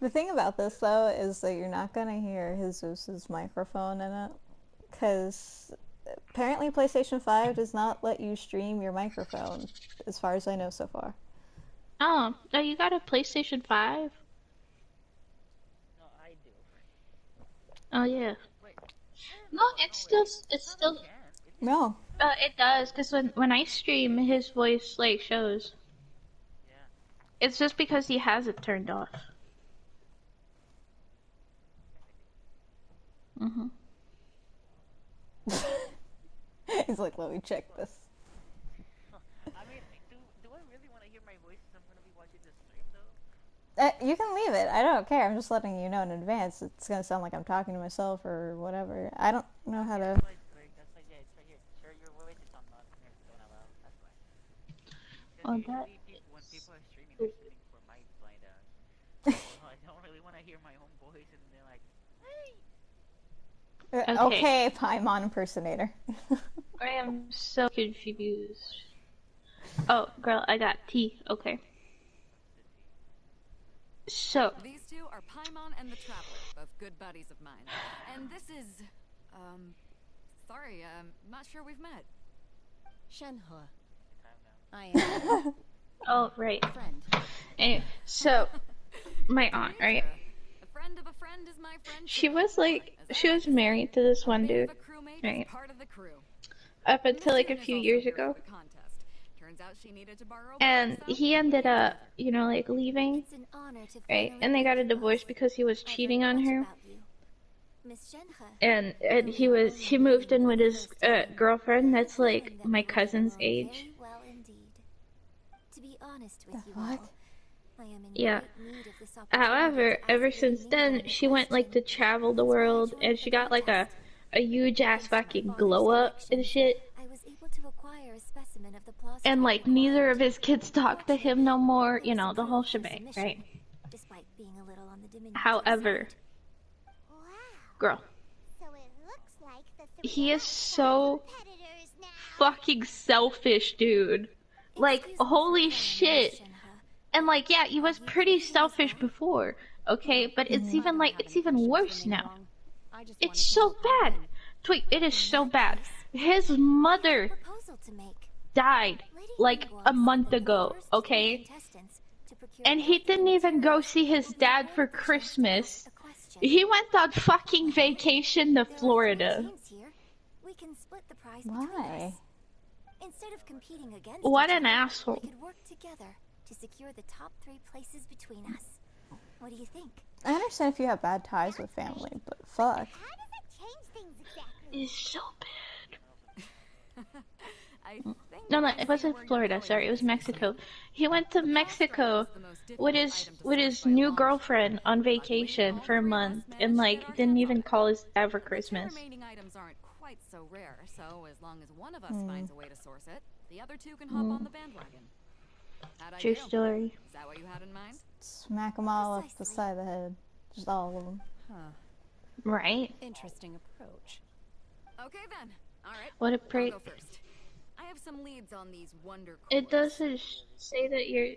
The thing about this though is that you're not gonna hear Jesus's microphone in it, because apparently PlayStation 5 does not let you stream your microphone, as far as I know so far. Oh, you got a PlayStation 5? No, I do. Oh yeah. Wait, No, it's it still, can. It can. No. it does, because when I stream, his voice, like, shows. Yeah. It's just because he has it turned off. hmm He's like, let me check this. I mean, do I really want to hear my voice if I'm gonna be watching the stream though? You can leave it. I don't care. I'm just letting you know in advance. It's gonna sound like I'm talking to myself or whatever. I don't know how Yeah, to. that's why it's great. That's why, yeah, it's right here. Share your voice if I'm not don't allow. That's why. Because Oh, that usually people, when is people are streaming, they're stupid. streaming for my blind ass. So I don't really want to hear my own voice, and they're like, hey. Okay, Okay, Paimon impersonator. I am so confused. Oh, girl, I got tea. Okay. What's the tea? So, These two are Paimon and the Traveler, both good buddies of mine. And this is, sorry, not sure we've met. Shenhe. Time now. I am oh, right. a friend. Anyway, so, my To aunt, meet right? ya. A friend of a friend is my friend She too. was like, As she I like was to say, married to this a one bit dude, of a crewmate is right? part of the crew. Up until like a Missy few is also years here for ago. the contest. Turns out she needed to borrow a boat, And so he we ended came up, together. you know, like leaving, It's an honor to right? finally And they got a meet you divorce both. because he was I've cheating heard on much her. about you. Miss Shenhe, And though he we are was, only he moved meeting in for with the his first time, girlfriend I have a that's feeling like that my we will get cousin's along age. very well indeed. To be honest with The you fuck? all, I am in Yeah. great need of this opportunity However, to ever ask you since an then, important she went like to question. travel the That's why I world, and joined she the got like contest. a huge ass Thanks to my fucking father's glow up and directions, shit. I was able to acquire a specimen of the And plausitype like neither of required. his kids talk to him no Fortunately, more, it you was know, the whole approved for shebang, right? submission, despite being a little on the diminutive However, side. Wow. girl, So it looks like the he three of is us are so competitors now. fucking selfish, dude. Like, Excuse me for holy prying, Miss shit. Shenhe. And like, yeah, he was Have you pretty completed his selfish vow? before, okay? But it's Mhm. I even don't like, have it's any even questions for worse now. Ningguang. I just It's wanted to so help you bad. win. Twig, it is In so that bad. case, His I have a mother proposal to make. died Lady like Ningguang a said month that the ago, first three okay? contestants to procure And he crafting didn't even go materials see his will be dad for awarded the chance to ask Christmas. a question. He went on fucking vacation to There are three Florida. teams here. We can split the prize between Why? us. Instead of competing against What each an other, asshole. we could work together to secure the top 3 places between us. What do you think? I understand if you have bad ties with family, but fuck. How does it change things exactly? It's so bad. I think No, no, I it see wasn't where you're Florida. going Sorry, with it was this, Missy. Mexico. He went to The pass drive Mexico was the most difficult item to with source his by a new long shot. girlfriend on Luckily, vacation all for a three of us month, managed and to like get our didn't hands on even it. call his dad for The two Christmas. remaining items aren't quite so rare, so as long as one of us Hmm. finds a way to source it, the other two can hop on the bandwagon. How'd I True do? story. Is that what you had in mind? Smack them all up the Precisely. side of the head. Just all of them. Huh. Right? Interesting approach. Okay then. All right. What a I'll prick. go first. I have some leads on these wonder It cores. doesn't say that you're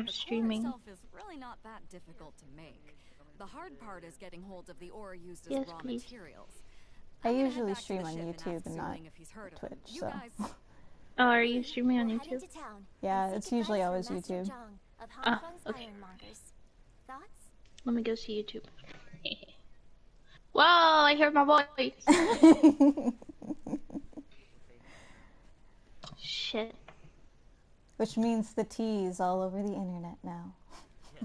The core streaming. itself is really not that difficult to make. The hard part is getting hold of the ore used as Yes, raw please. materials. I I'm gonna head usually back to stream the on ship and YouTube ask and not Zuling if he's heard of him. Twitch, You so. guys. Oh, are you streaming on We'll head YouTube? into town Yeah, and it's seek usually advice always from Master YouTube. Zhang of Ah, Hanfeng's okay. Ironmongers. Thoughts? Let me go see YouTube. Whoa, I hear my voice. Shit. Which means the tea is all over the internet now.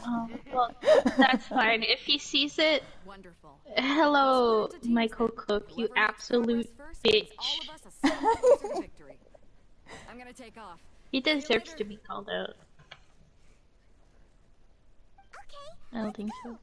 Oh, well, that's fine. If he sees it, Wonderful. hello, Split into teams Michael then. Cook, you Whoever makes absolute progress first gets all bitch. of us a step closer to victory. I'm gonna take off. He See you deserves later. to be called out. Okay, I don't let's think go. so.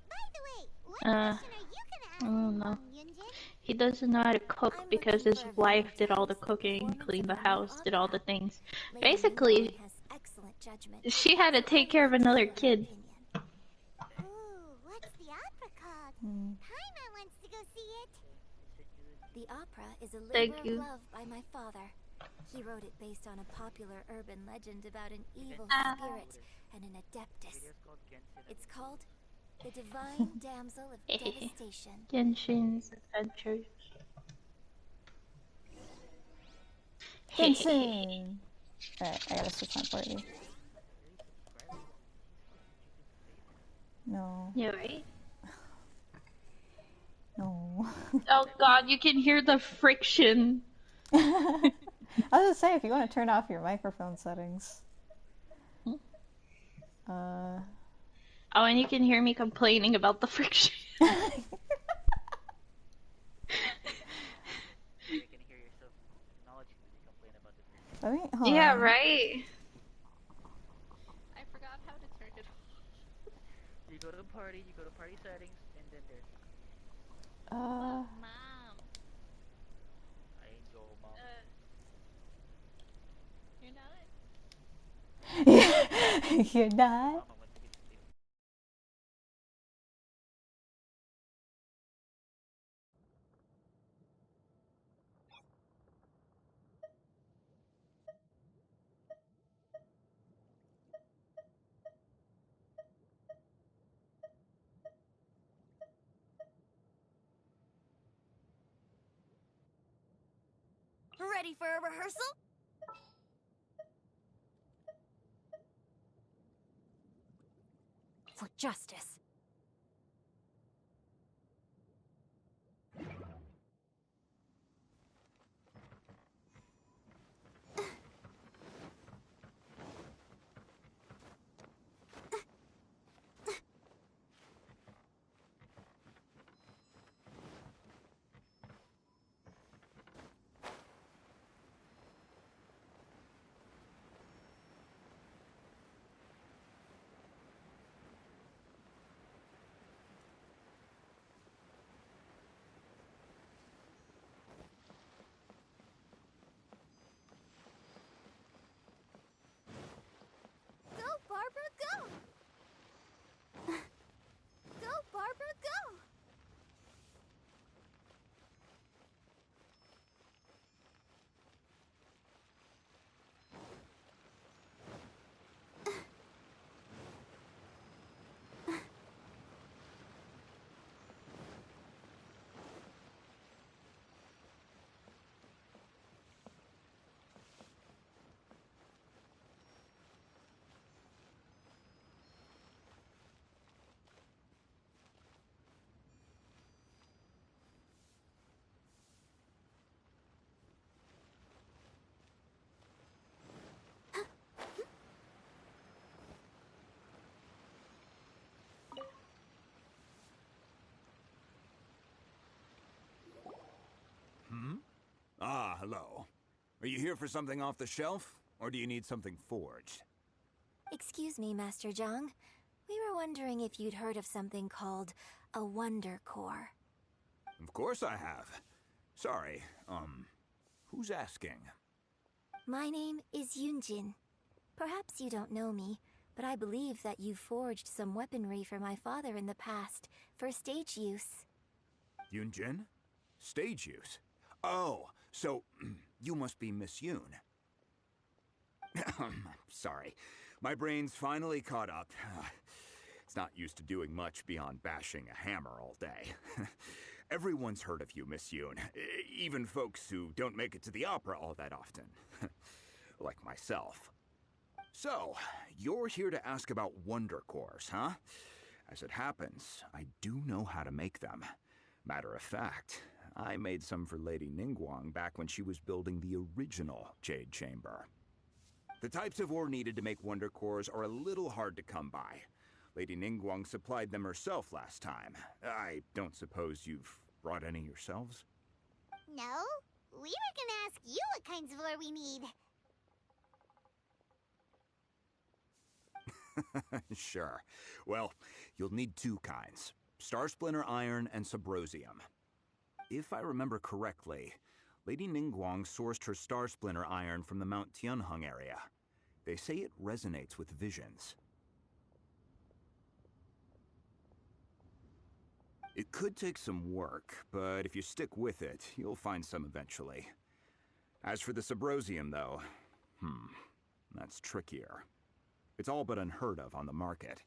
By the way, what Uh, question are you gonna ask I don't know. Yunjin? He doesn't know how to cook I'm because looking his for a wife did all the Valentine's cooking, performance cleaned the of the new house, did all the opera. things. Lady Basically, Ningguang has excellent judgment. she had to So take I care of trust another her kid. opinion. Ooh, what's the opera called? Hmm. Paimon wants to go see it. The opera is a Thank labor you. of love by my father. He wrote it based on a popular urban legend about an evil Ah. spirit and an adeptus. It is called Genshin. It's called the Divine Damsel of Devastation. Genshin's Adventures. Genshin! Alright, I gotta switch my party. No. Yeah, right? No. Oh god, you can hear the friction. I was gonna say, if you want to turn off your microphone settings. Oh, and you can hear me complaining about the friction. You can hear yourself acknowledging when you complain about the freaking. I mean, hold Yeah, on. right? I forgot how to turn it off. You go to party settings, and then there's Uh, Mom, I ain't your mom. you're not? you're not? Mama went to get sleep. Ready for a rehearsal? For justice. Go, Barbara, go! Go, Barbara, go! Ah, hello. Are you here for something off the shelf, or do you need something forged? Excuse me, Master Zhang. We were wondering if you'd heard of something called a Wonder Core. Of course I have. Sorry, who's asking? My name is Yunjin. Perhaps you don't know me, but I believe that you forged some weaponry for my father in the past, for stage use. Yunjin? Stage use? Oh, so you must be Miss Yoon. Sorry, my brain's finally caught up. It's not used to doing much beyond bashing a hammer all day. Everyone's heard of you, Miss Yoon. Even folks who don't make it to the opera all that often. Like myself. So, you're here to ask about Wonder Cores, huh? As it happens, I do know how to make them. Matter of fact, I made some for Lady Ningguang back when she was building the original Jade Chamber. The types of ore needed to make Wonder Cores are a little hard to come by. Lady Ningguang supplied them herself last time. I don't suppose you've brought any yourselves? No, we were gonna ask you what kinds of ore we need. Sure. Well, you'll need two kinds. Star Splinter Iron and Subrosium. If I remember correctly, Lady Ningguang sourced her Star Splinter Iron from the Mount Tianheng area. They say it resonates with visions. It could take some work, but if you stick with it, you'll find some eventually. As for the Subrosium, though, that's trickier. It's all but unheard of on the market.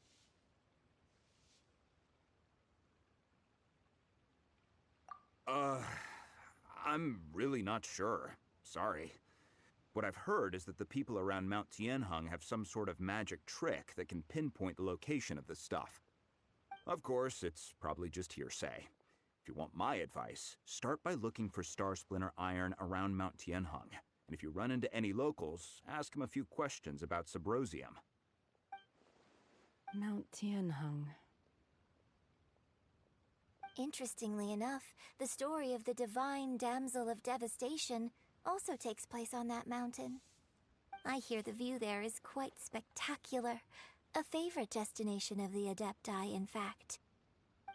I'm really not sure. Sorry. What I've heard is that the people around Mount Tianheng have some sort of magic trick that can pinpoint the location of the stuff. Of course, it's probably just hearsay. If you want my advice, start by looking for Star Splinter iron around Mount Tianheng. And if you run into any locals, ask them a few questions about Subrosium. Mount Tianheng. Interestingly enough, the story of the divine damsel of devastation also takes place on that mountain. I hear the view there is quite spectacular. A favorite destination of the Adepti, in fact.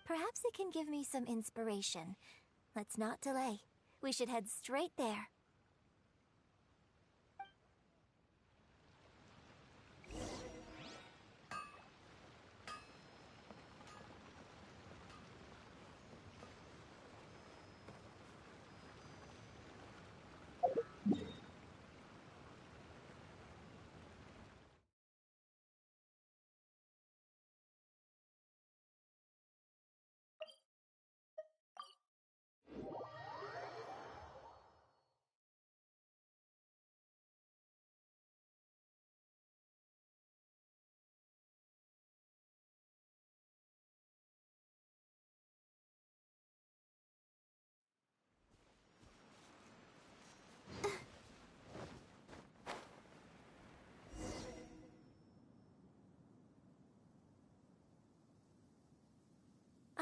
Perhaps it can give me some inspiration. Let's not delay. We should head straight there.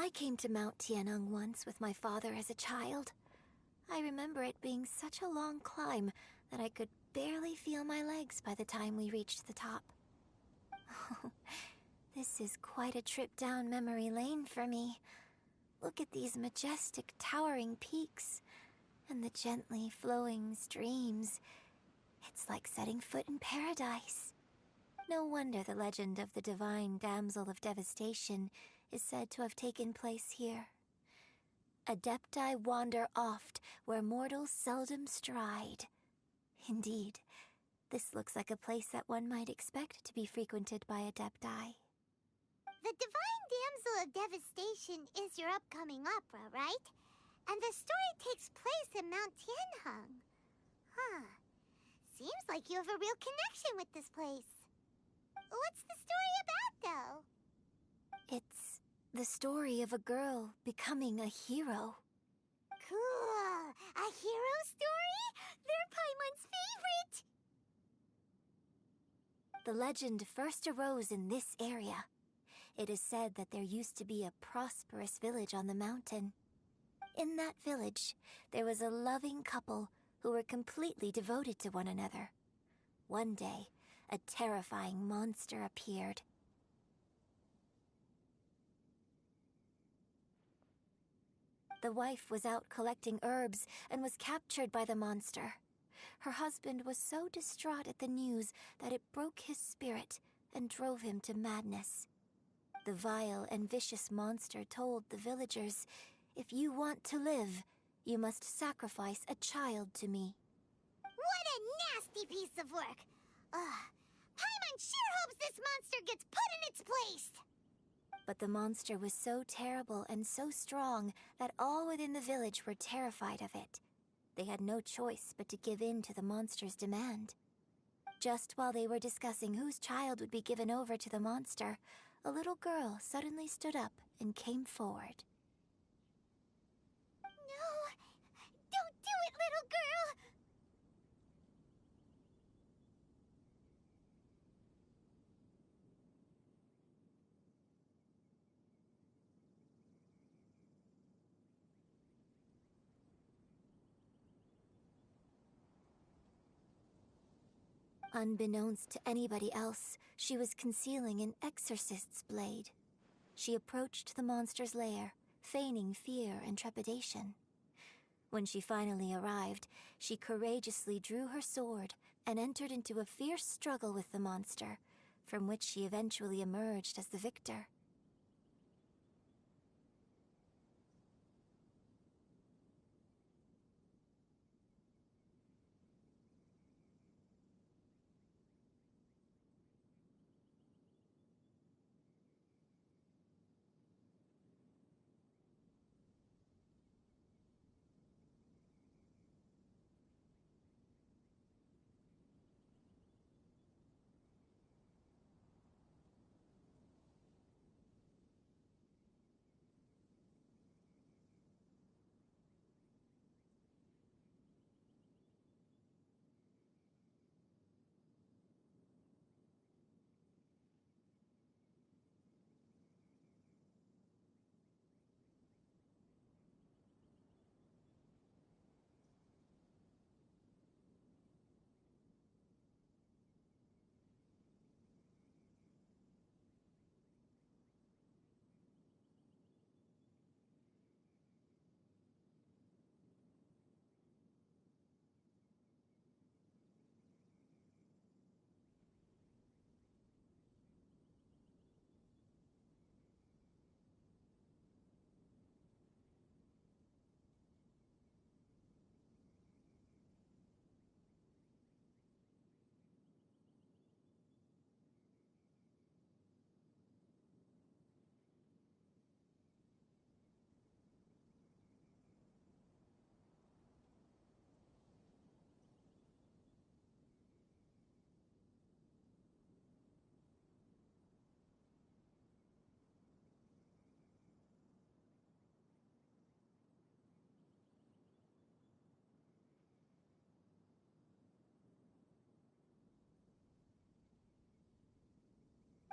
I came to Mount Tianheng once with my father as a child. I remember it being such a long climb that I could barely feel my legs by the time we reached the top. This is quite a trip down memory lane for me. Look at these majestic, towering peaks, and the gently flowing streams. It's like setting foot in paradise. No wonder the legend of the divine damsel of devastation is said to have taken place here. Adepti wander oft where mortals seldom stride. Indeed, this looks like a place that one might expect to be frequented by Adepti. The Divine Damsel of Devastation is your upcoming opera, right? And the story takes place in Mount Tianheng. Huh. Seems like you have a real connection with this place. What's the story about, though? It's the story of a girl becoming a hero. Cool. A hero story? They're Paimon's favorite. The legend first arose in this area. It is said that there used to be a prosperous village on the mountain. In that village, there was a loving couple who were completely devoted to one another. One day, a terrifying monster appeared. The wife was out collecting herbs and was captured by the monster. Her husband was so distraught at the news that it broke his spirit and drove him to madness. The vile and vicious monster told the villagers, "If you want to live, you must sacrifice a child to me." What a nasty piece of work. Paimon sure hopes this monster gets put in its place. But the monster was so terrible and so strong that all within the village were terrified of it. They had no choice but to give in to the monster's demand. Just while they were discussing whose child would be given over to the monster, a little girl suddenly stood up and came forward. No, don't do it, little girl. Unbeknownst to anybody else, she was concealing an exorcist's blade. She approached the monster's lair, feigning fear and trepidation. When she finally arrived, she courageously drew her sword and entered into a fierce struggle with the monster, from which she eventually emerged as the victor.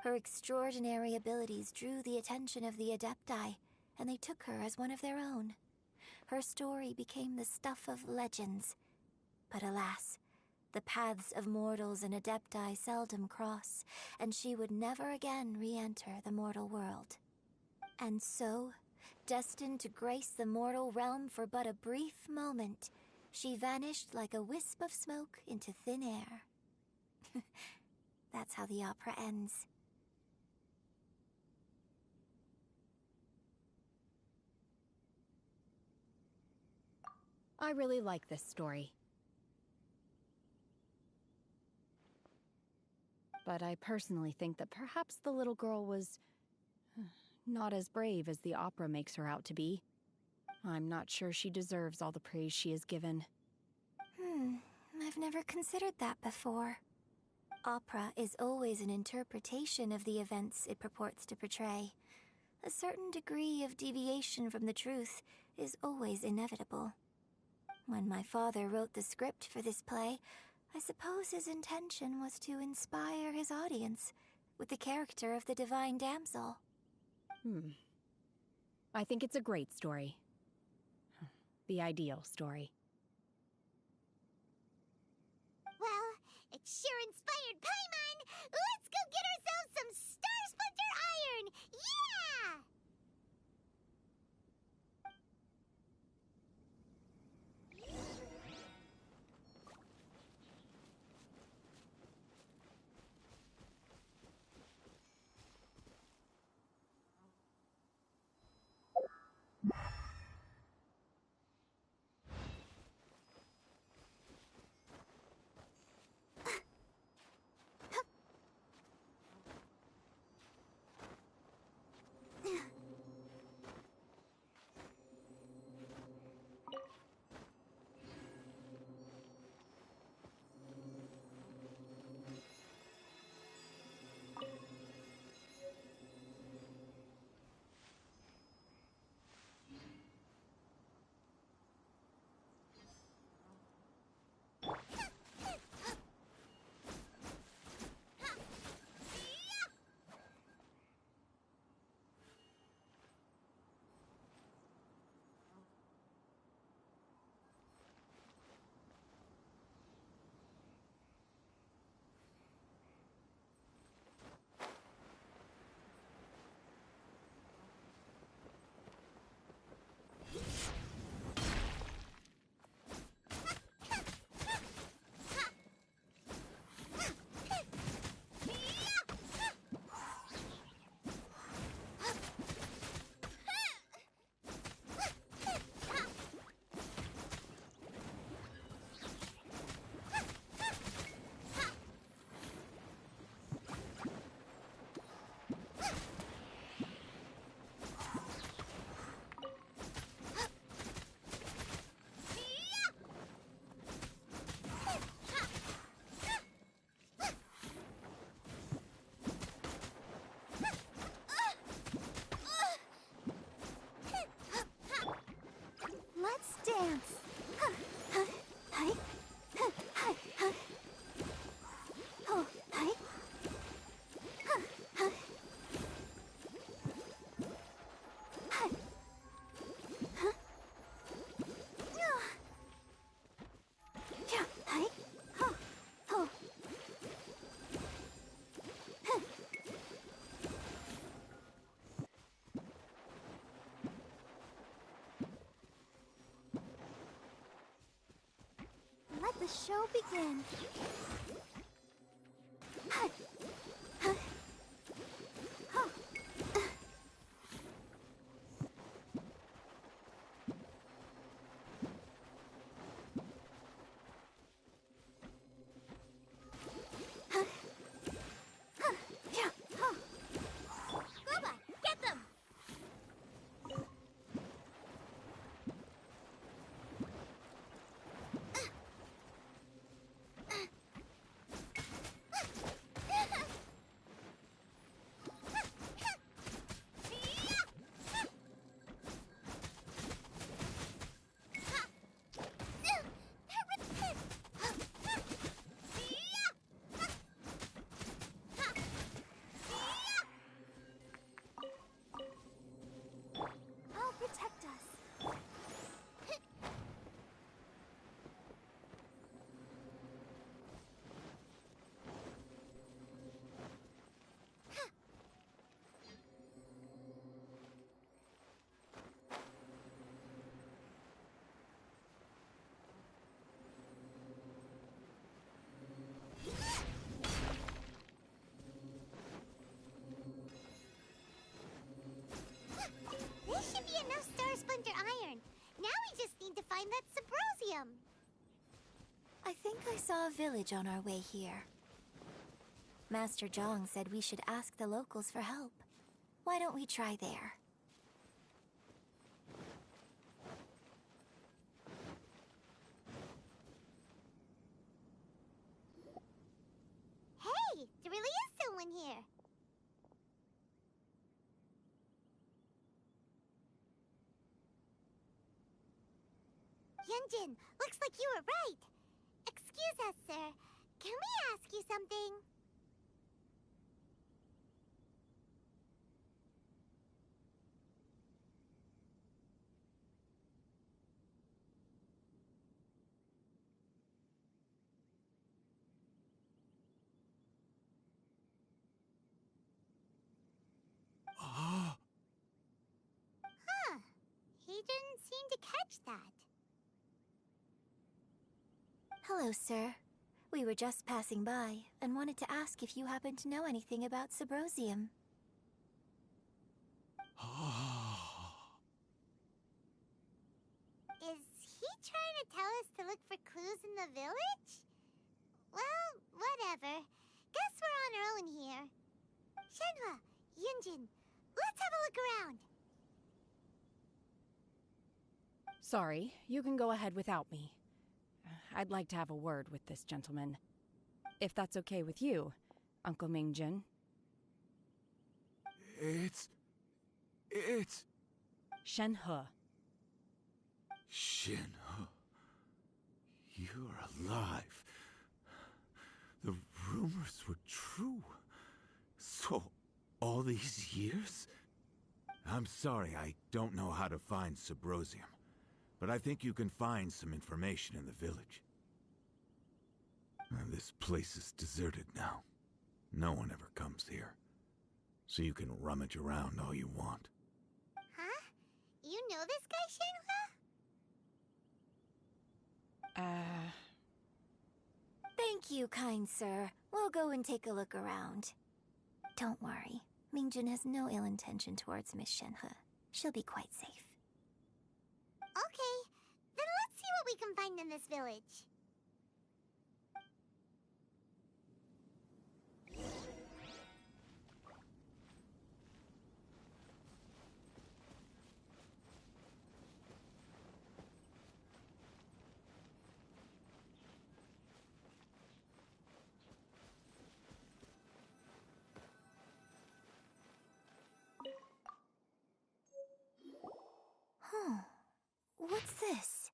Her extraordinary abilities drew the attention of the Adepti, and they took her as one of their own. Her story became the stuff of legends. But alas, the paths of mortals and Adepti seldom cross, and she would never again re-enter the mortal world. And so, destined to grace the mortal realm for but a brief moment, she vanished like a wisp of smoke into thin air. That's how the opera ends. I really like this story. But I personally think that perhaps the little girl was not as brave as the opera makes her out to be. I'm not sure she deserves all the praise she is given. I've never considered that before. Opera is always an interpretation of the events it purports to portray. A certain degree of deviation from the truth is always inevitable. When my father wrote the script for this play, I suppose his intention was to inspire his audience with the character of the divine damsel. I think it's a great story. The ideal story. Well, it sure inspired Paimon! Let's go get ourselves some Star Splinter Iron! Yeah! Let's dance! Let the show begin. Robot, get them! village on our way here. Master Zhang said we should ask the locals for help. Why don't we try there? Hey, there really is someone here. Yunjin, looks like you were right. Excuse us, sir. Can we ask you something? Ah, Huh. He didn't seem to catch that. Hello, sir. We were just passing by and wanted to ask if you happen to know anything about Subrosium. Is he trying to tell us to look for clues in the village? Well, whatever. Guess we're on our own here. Shenhua, Yunjin, let's have a look around. Sorry, you can go ahead without me. I'd like to have a word with this gentleman. If that's okay with you, Uncle Mingjin. it's Shenhe. Shin. You're alive. The rumors were true. So, all these years? I'm sorry, I don't know how to find Subrosium, but I think you can find some information in the village. This place is deserted now. No one ever comes here. So you can rummage around all you want. Huh? You know this guy, Shenhua? Thank you, kind sir. We'll go and take a look around. Don't worry. Mingjin has no ill intention towards Miss Shenhe. She'll be quite safe. Okay, then let's see what we can find in this village. Huh. What's this?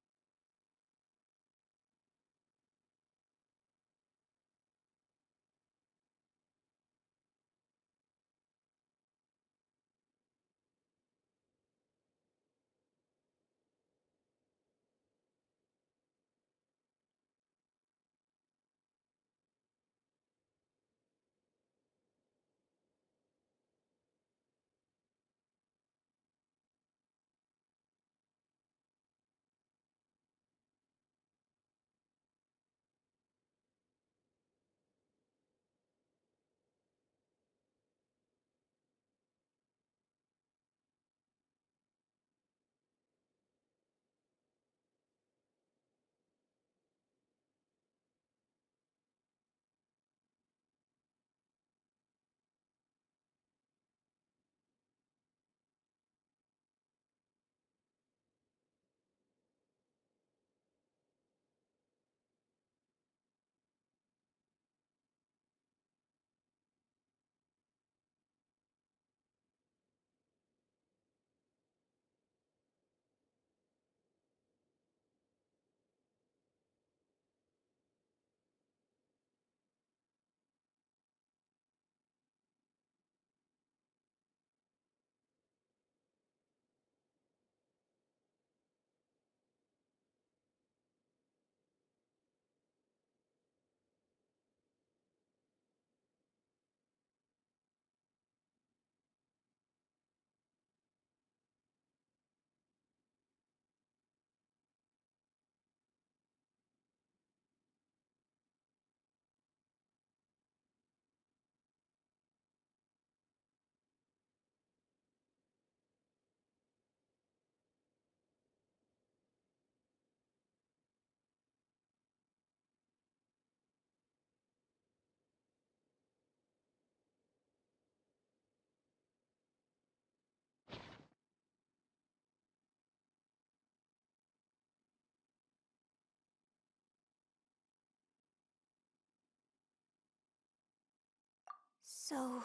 So,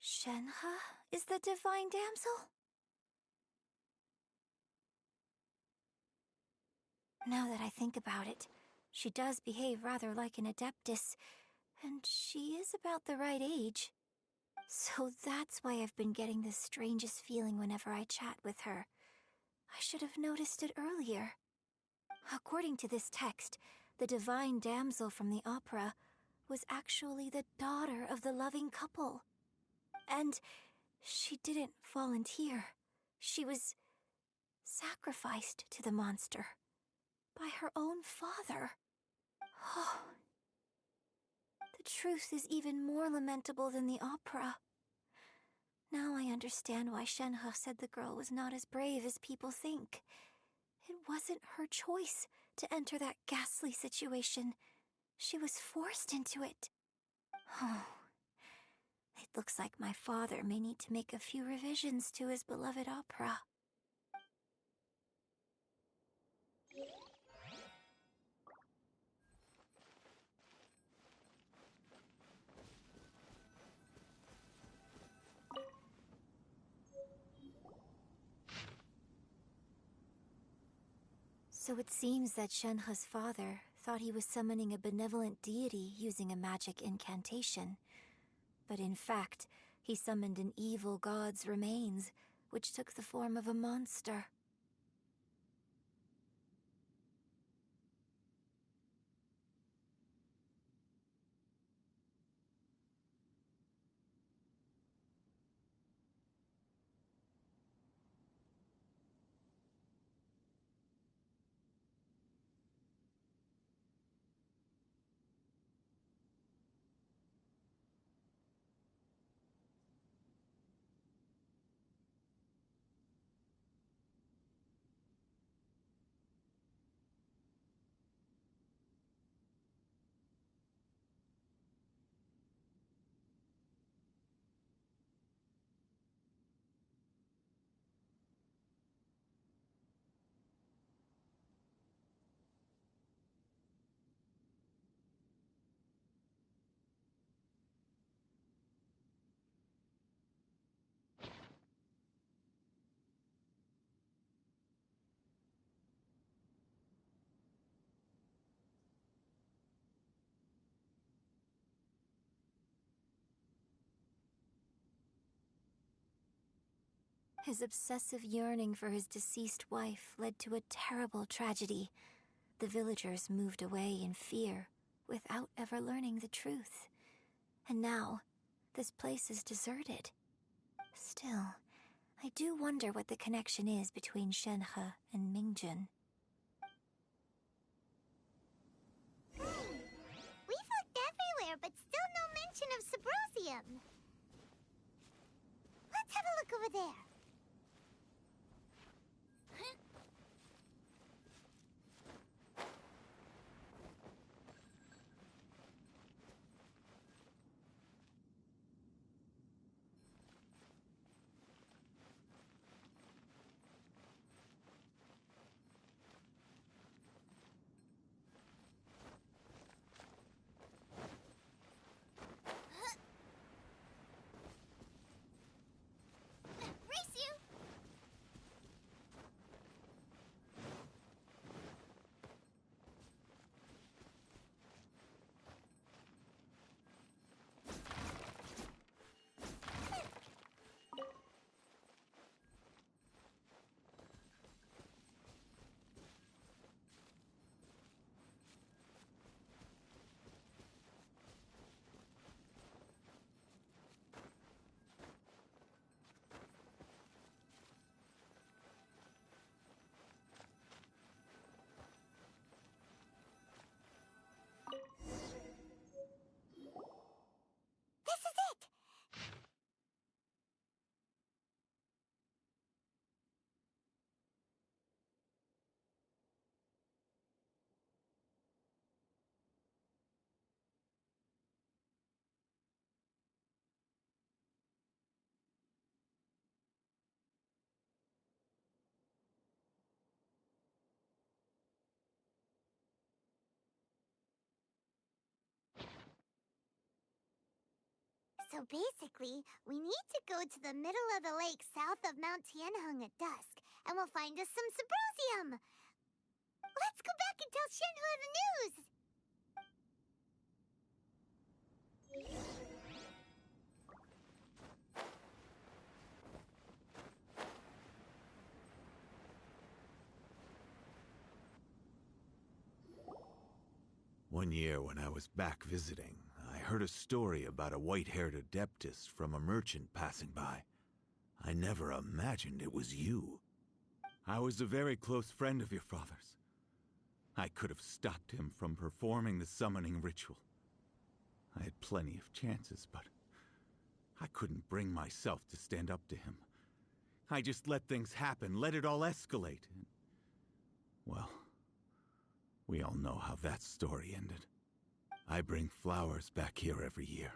Shenhe is the divine damsel? Now that I think about it, she does behave rather like an adeptus, and she is about the right age. So that's why I've been getting the strangest feeling whenever I chat with her. I should have noticed it earlier. According to this text, the divine damsel from the opera was actually the daughter of the loving couple. And she didn't volunteer. She was sacrificed to the monster by her own father. Oh, the truth is even more lamentable than the opera. Now I understand why Shenhe said the girl was not as brave as people think. It wasn't her choice to enter that ghastly situation. She was forced into it. Oh, it looks like my father may need to make a few revisions to his beloved opera. So it seems that Shenhe's father thought he was summoning a benevolent deity using a magic incantation. But in fact, he summoned an evil god's remains, which took the form of a monster. His obsessive yearning for his deceased wife led to a terrible tragedy. The villagers moved away in fear, without ever learning the truth. And now, this place is deserted. Still, I do wonder what the connection is between Shenhe and Mingjun. We've looked everywhere, but still no mention of Sabrosium. Let's have a look over there. Race So basically, we need to go to the middle of the lake south of Mount Tianheng at dusk, and we'll find us some Symposium. Let's go back and tell Shenhua the news! One year when I was back visiting, I heard a story about a white-haired adeptus from a merchant passing by. I never imagined it was you. I was a very close friend of your father's. I could have stopped him from performing the summoning ritual. I had plenty of chances, but I couldn't bring myself to stand up to him. I just let things happen, let it all escalate. And, well, we all know how that story ended. I bring flowers back here every year.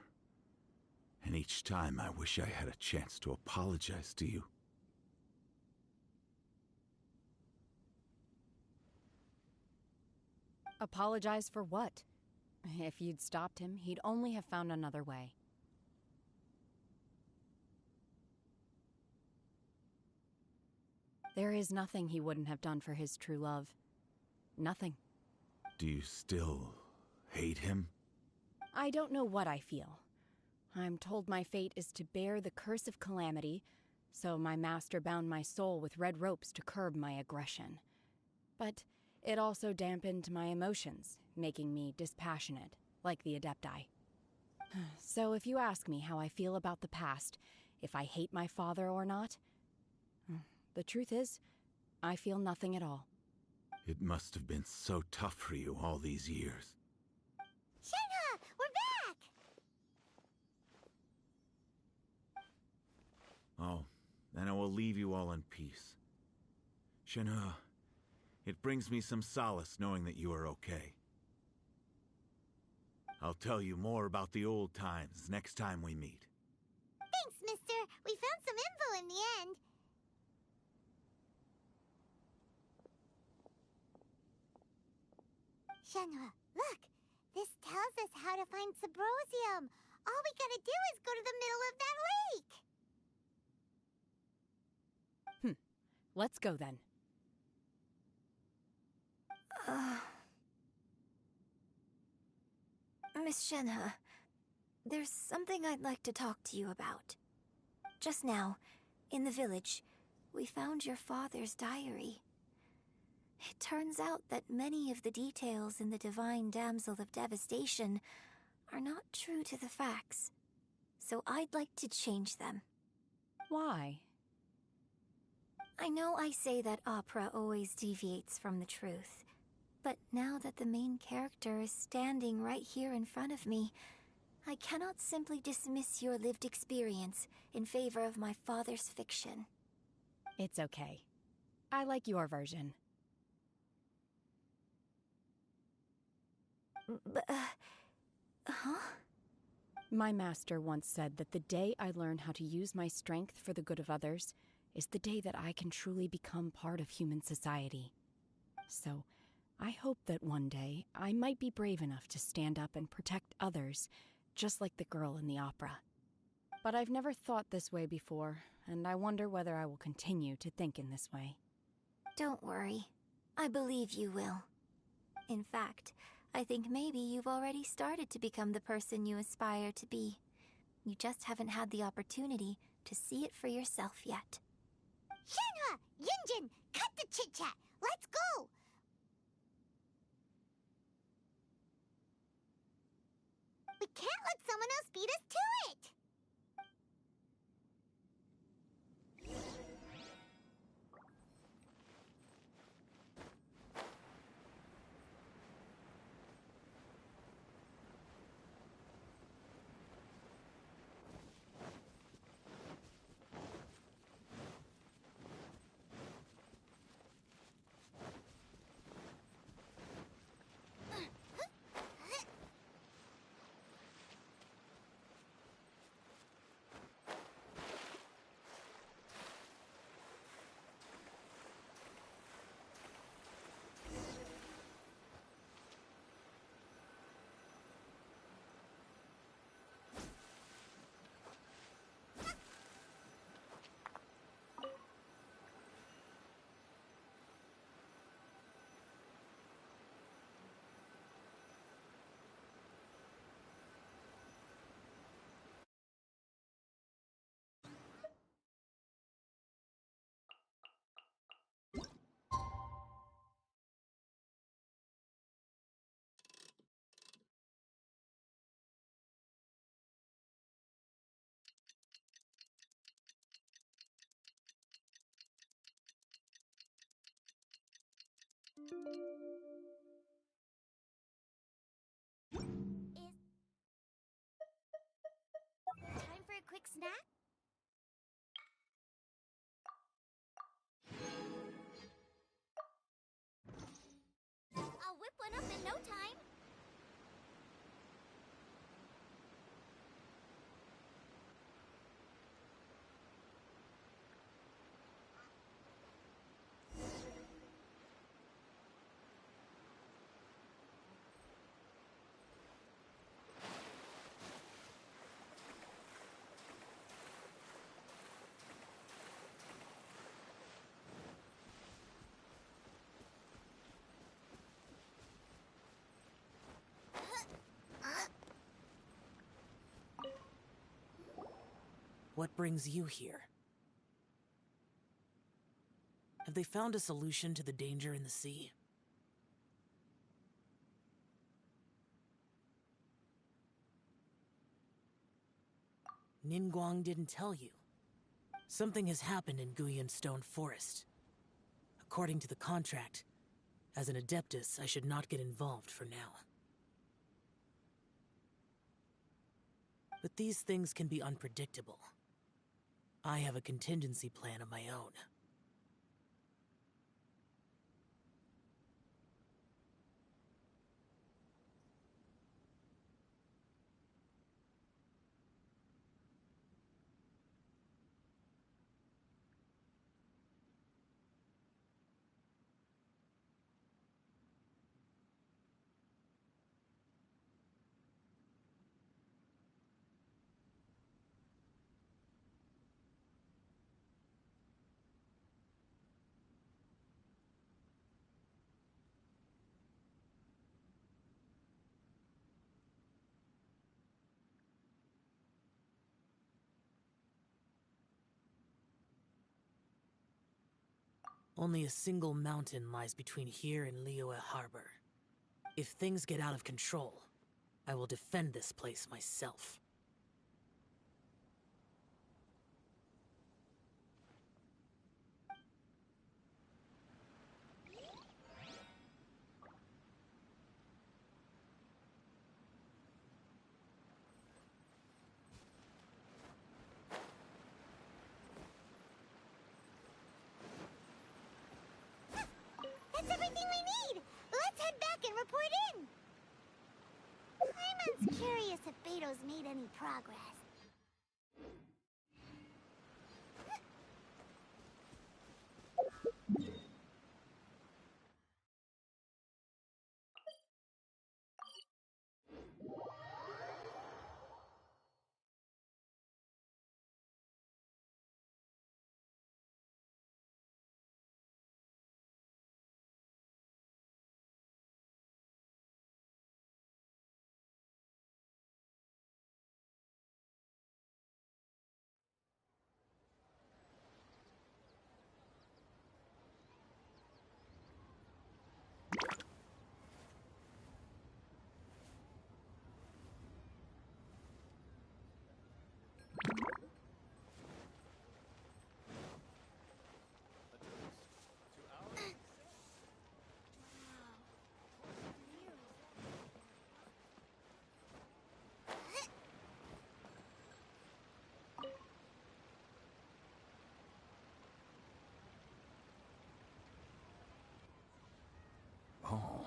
And each time I wish I had a chance to apologize to you. Apologize for what? If you'd stopped him, he'd only have found another way. There is nothing he wouldn't have done for his true love. Nothing. Do you still hate him? I don't know what I feel. I'm told my fate is to bear the curse of calamity, so my master bound my soul with red ropes to curb my aggression. But it also dampened my emotions, making me dispassionate, like the Adepti. So if you ask me how I feel about the past, if I hate my father or not, the truth is, I feel nothing at all. It must have been so tough for you all these years. Shenhua, we're back! Oh, then I will leave you all in peace. Shenhua, it brings me some solace knowing that you are okay. I'll tell you more about the old times next time we meet. Thanks, mister. We found some info in the end. Shenhua, look! This tells us how to find Symposium. All we gotta do is go to the middle of that lake! Let's go then. Miss Shenhe, there's something I'd like to talk to you about. Just now, in the village, we found your father's diary. It turns out that many of the details in the Divine Damsel of Devastation are not true to the facts, so I'd like to change them. Why? I know I say that opera always deviates from the truth, but now that the main character is standing right here in front of me, I cannot simply dismiss your lived experience in favor of my father's fiction. It's okay. I like your version. Huh? My master once said that the day I learn how to use my strength for the good of others is the day that I can truly become part of human society. So, I hope that one day I might be brave enough to stand up and protect others, just like the girl in the opera. But I've never thought this way before, and I wonder whether I will continue to think in this way. Don't worry. I believe you will. In fact, I think maybe you've already started to become the person you aspire to be. You just haven't had the opportunity to see it for yourself yet. Shenhua! Yunjin! Cut the chit-chat! Let's go! We can't let someone else beat us to it! Time for a quick snack? I'll whip one up in no time. What brings you here? Have they found a solution to the danger in the sea? Ningguang didn't tell you. Something has happened in Guyan Stone Forest. According to the contract, as an Adeptus, I should not get involved for now. But these things can be unpredictable. I have a contingency plan of my own. Only a single mountain lies between here and Liyue Harbor. If things get out of control, I will defend this place myself. That's everything we need! Let's head back and report in! Paimon's curious if Beto's made any progress. Oh,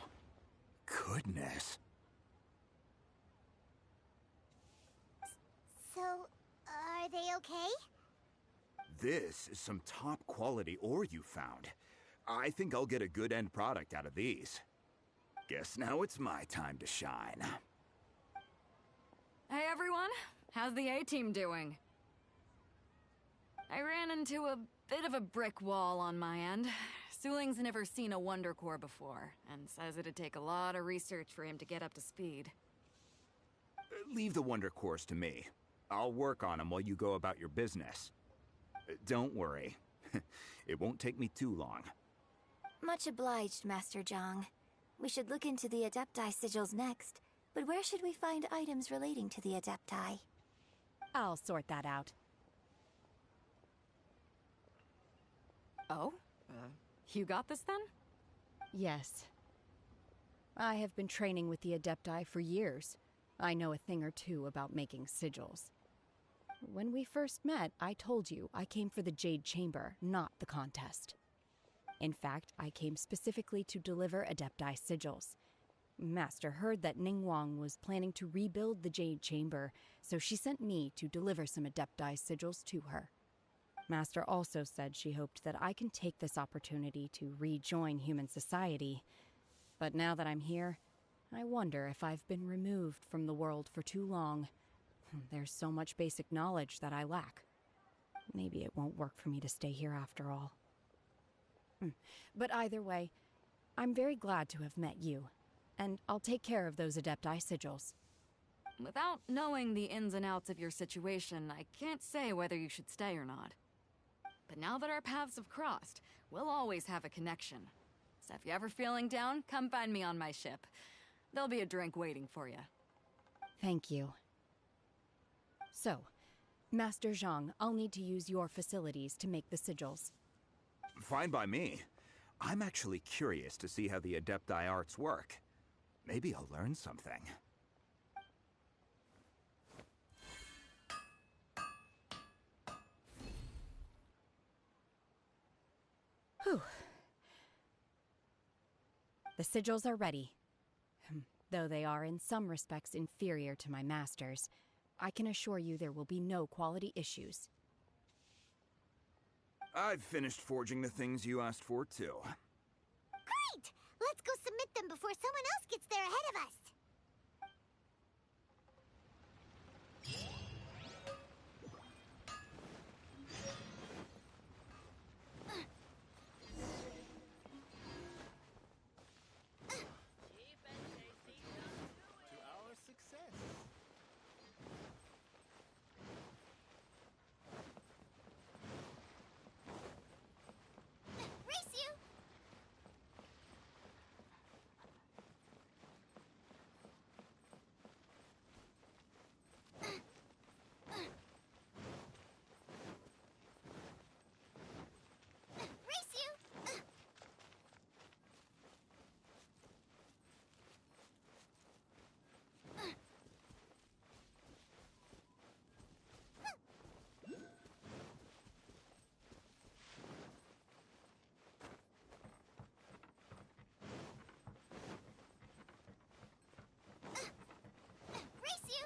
goodness. So, are they okay? This is some top quality ore you found. I think I'll get a good end product out of these. Guess now it's my time to shine. Hey everyone, how's the A-team doing? I ran into a bit of a brick wall on my end. Suling's never seen a Wonder Core before, and says it'd take a lot of research for him to get up to speed. Leave the Wonder Cores to me. I'll work on them while you go about your business. Don't worry. It won't take me too long. Much obliged, Master Zhang. We should look into the Adepti sigils next, but where should we find items relating to the Adepti? I'll sort that out. Oh? You got this then? Yes, I have been training with the Adepti for years. I know a thing or two about making sigils. When we first met, I told you I came for the Jade Chamber, not the contest. In fact, I came specifically to deliver Adepti sigils. Master heard that Ningguang was planning to rebuild the Jade Chamber, so she sent me to deliver some Adepti sigils to her. Master also said she hoped that I can take this opportunity to rejoin human society. But now that I'm here, I wonder if I've been removed from the world for too long. There's so much basic knowledge that I lack. Maybe it won't work for me to stay here after all. But either way, I'm very glad to have met you, and I'll take care of those Adepti sigils. Without knowing the ins and outs of your situation, I can't say whether you should stay or not. But now that our paths have crossed, we'll always have a connection. So if you're ever feeling down, come find me on my ship. There'll be a drink waiting for you. Thank you. So, Master Zhang, I'll need to use your facilities to make the sigils. Fine by me. I'm actually curious to see how the Adepti arts work. Maybe I'll learn something. Whew. The sigils are ready. Though they are in some respects inferior to my master's, I can assure you there will be no quality issues. I've finished forging the things you asked for, too. Great! Let's go submit them before someone else gets there ahead of us. To our success. Race you! Race you! Race you!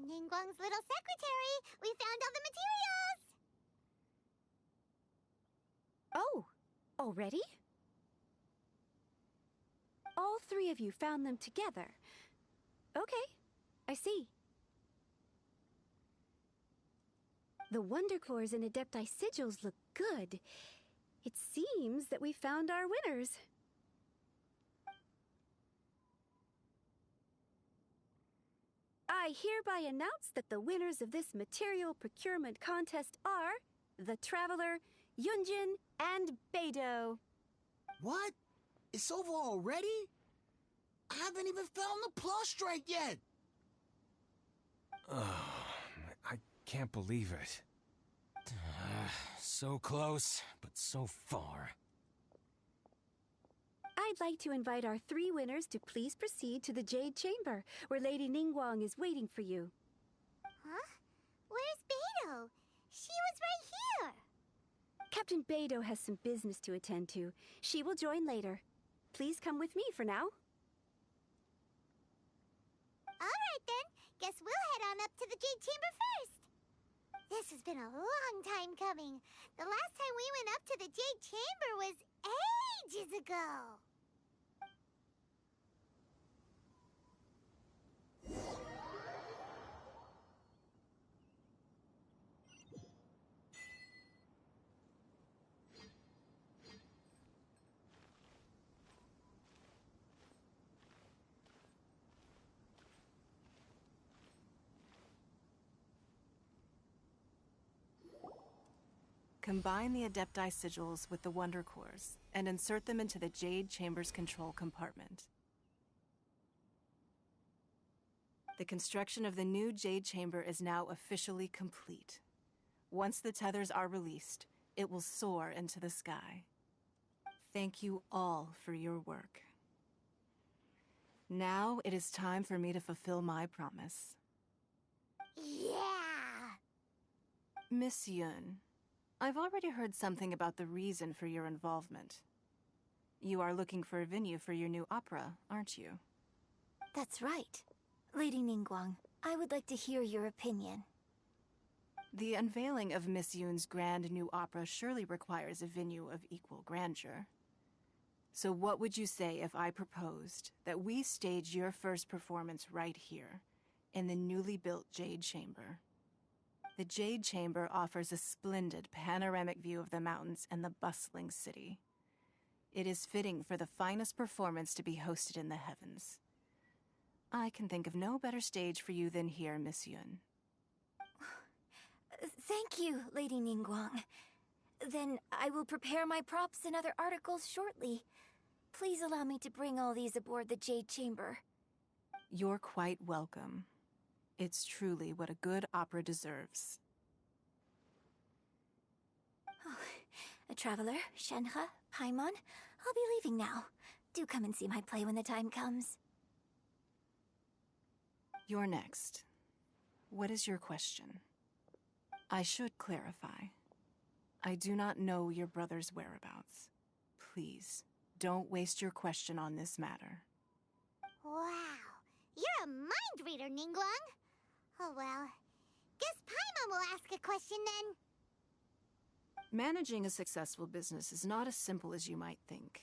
Ningguang's little secretary! We found all the materials! Oh, already? All three of you found them together. Okay, I see. The Wonder Cores and Adepti sigils look good. It seems that we found our winners. I hereby announce that the winners of this material procurement contest are the Traveler, Yunjin, and Beidou. What? It's over already? I haven't even found the prostrate yet. I can't believe it. So close, but so far. I'd like to invite our three winners to please proceed to the Jade Chamber, where Lady Ningguang is waiting for you. Huh? Where's Beidou? She was right here! Captain Beidou has some business to attend to. She will join later. Please come with me for now. Alright then, guess we'll head on up to the Jade Chamber first. This has been a long time coming. The last time we went up to the Jade Chamber was ages ago. Combine the Adepti sigils with the Wonder Cores and insert them into the Jade Chamber's control compartment. The construction of the new Jade Chamber is now officially complete. Once the tethers are released, it will soar into the sky. Thank you all for your work. Now it is time for me to fulfill my promise. Yeah! Miss Yun, I've already heard something about the reason for your involvement. You are looking for a venue for your new opera, aren't you? That's right. Lady Ningguang, I would like to hear your opinion. The unveiling of Miss Yun's grand new opera surely requires a venue of equal grandeur. So what would you say if I proposed that we stage your first performance right here, in the newly built Jade Chamber? The Jade Chamber offers a splendid panoramic view of the mountains and the bustling city. It is fitting for the finest performance to be hosted in the heavens. I can think of no better stage for you than here, Miss Yun. Thank you, Lady Ningguang. Then I will prepare my props and other articles shortly. Please allow me to bring all these aboard the Jade Chamber. You're quite welcome. It's truly what a good opera deserves. Oh, Traveler, Shenhe, Paimon, I'll be leaving now. Do come and see my play when the time comes. You're next. What is your question? I should clarify. I do not know your brother's whereabouts. Please, don't waste your question on this matter. Wow, you're a mind reader, Ningguang. Oh well, guess Paimon will ask a question then. Managing a successful business is not as simple as you might think.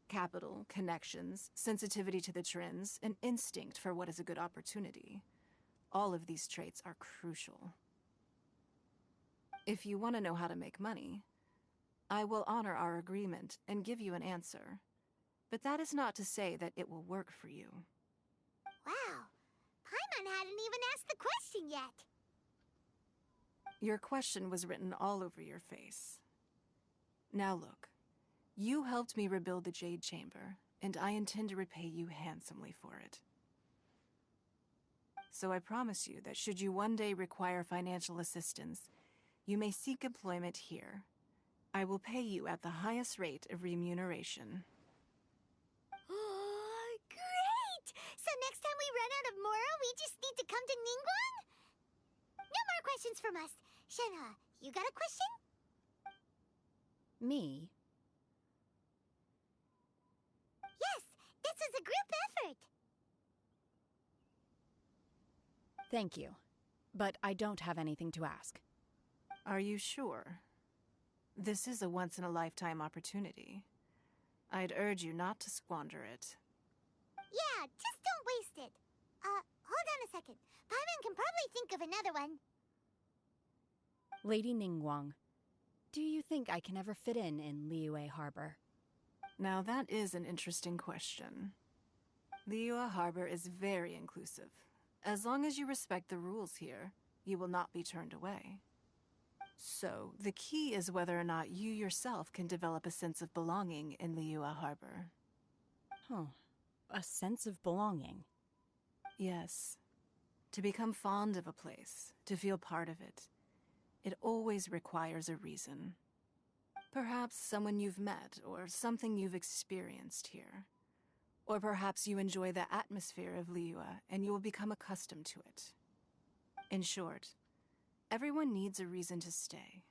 Capital, connections, sensitivity to the trends, and instinct for what is a good opportunity. All of these traits are crucial. If you want to know how to make money, I will honor our agreement and give you an answer. But that is not to say that it will work for you. Wow, Paimon hadn't even asked the question yet. Your question was written all over your face. Now look, you helped me rebuild the Jade Chamber, and I intend to repay you handsomely for it. So I promise you that should you one day require financial assistance, you may seek employment here. I will pay you at the highest rate of remuneration. Oh, great! So next time we run out of Moro, we just need to come to Ningguang? No more questions from us. Shenhe, you got a question? Me? Yes, this is a group effort. Thank you. But I don't have anything to ask. Are you sure? This is a once-in-a-lifetime opportunity. I'd urge you not to squander it. Yeah, just don't waste it. Hold on a second. Paimon can probably think of another one. Lady Ningguang, do you think I can ever fit in Liyue Harbor? Now that is an interesting question. Liyue Harbor is very inclusive. As long as you respect the rules here, you will not be turned away. So, the key is whether or not you yourself can develop a sense of belonging in Liyue Harbor. Huh. A sense of belonging. Yes. To become fond of a place, to feel part of it, it always requires a reason. Perhaps someone you've met, or something you've experienced here. Or perhaps you enjoy the atmosphere of Liyue, and you will become accustomed to it. In short, everyone needs a reason to stay.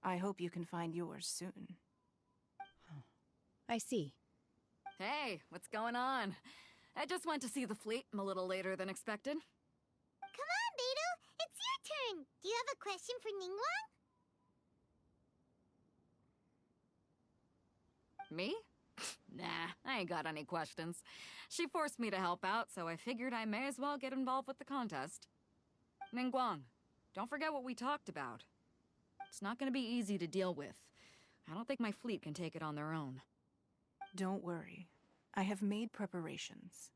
I hope you can find yours soon. I see. Hey, what's going on? I just went to see the fleet a little later than expected. Come on, Beidou! It's your turn! Do you have a question for Ningguang? Me? Nah, I ain't got any questions. She forced me to help out, so I figured I may as well get involved with the contest. Ningguang, don't forget what we talked about. It's not gonna be easy to deal with. I don't think my fleet can take it on their own. Don't worry. I have made preparations.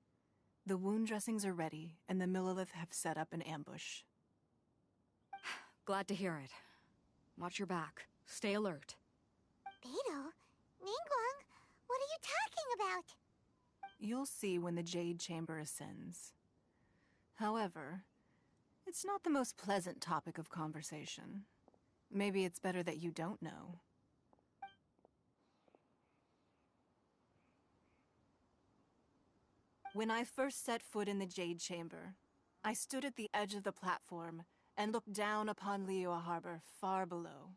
The wound dressings are ready, and the Millilith have set up an ambush. Glad to hear it. Watch your back. Stay alert. Beidou? Ningguang? What are you talking about? You'll see when the Jade Chamber ascends. However, it's not the most pleasant topic of conversation. Maybe it's better that you don't know. When I first set foot in the Jade Chamber, I stood at the edge of the platform and looked down upon Liyue Harbor far below.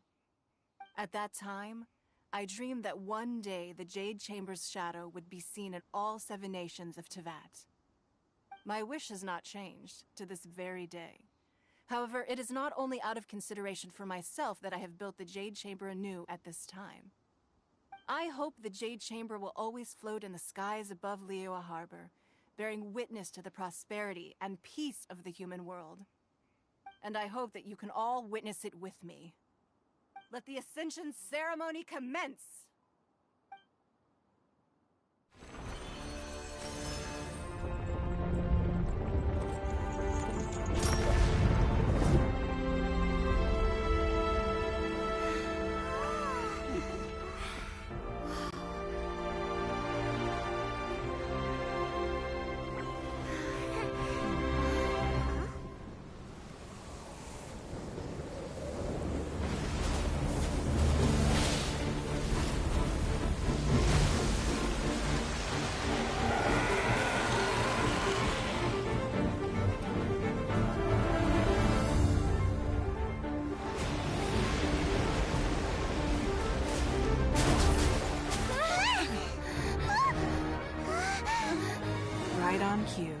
At that time, I dreamed that one day the Jade Chamber's shadow would be seen in all 7 nations of Teyvat. My wish has not changed to this very day. However, it is not only out of consideration for myself that I have built the Jade Chamber anew at this time. I hope the Jade Chamber will always float in the skies above Liyue Harbor, bearing witness to the prosperity and peace of the human world. And I hope that you can all witness it with me. Let the Ascension ceremony commence! Right on cue.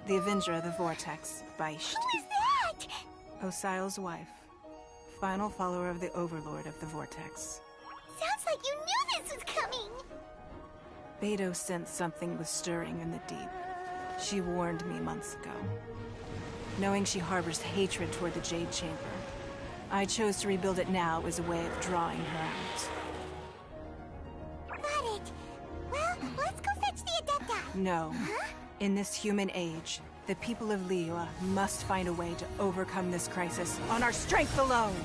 The Avenger of the Vortex, Beisht. Who is that? Osial's wife. Final follower of the Overlord of the Vortex. Sounds like you knew this was coming! Beidou sensed something was stirring in the deep. She warned me months ago. Knowing she harbors hatred toward the Jade Chamber, I chose to rebuild it now as a way of drawing her out. Got it. Well, let's go fetch the Adepti. No. Huh? In this human age, the people of Liyue must find a way to overcome this crisis on our strength alone!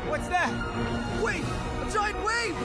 What's that? Wait! A giant wave!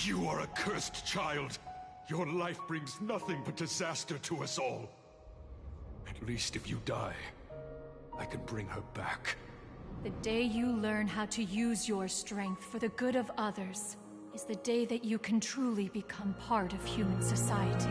You are a cursed child. Your life brings nothing but disaster to us all. At least if you die, I can bring her back. The day you learn how to use your strength for the good of others is the day that you can truly become part of human society.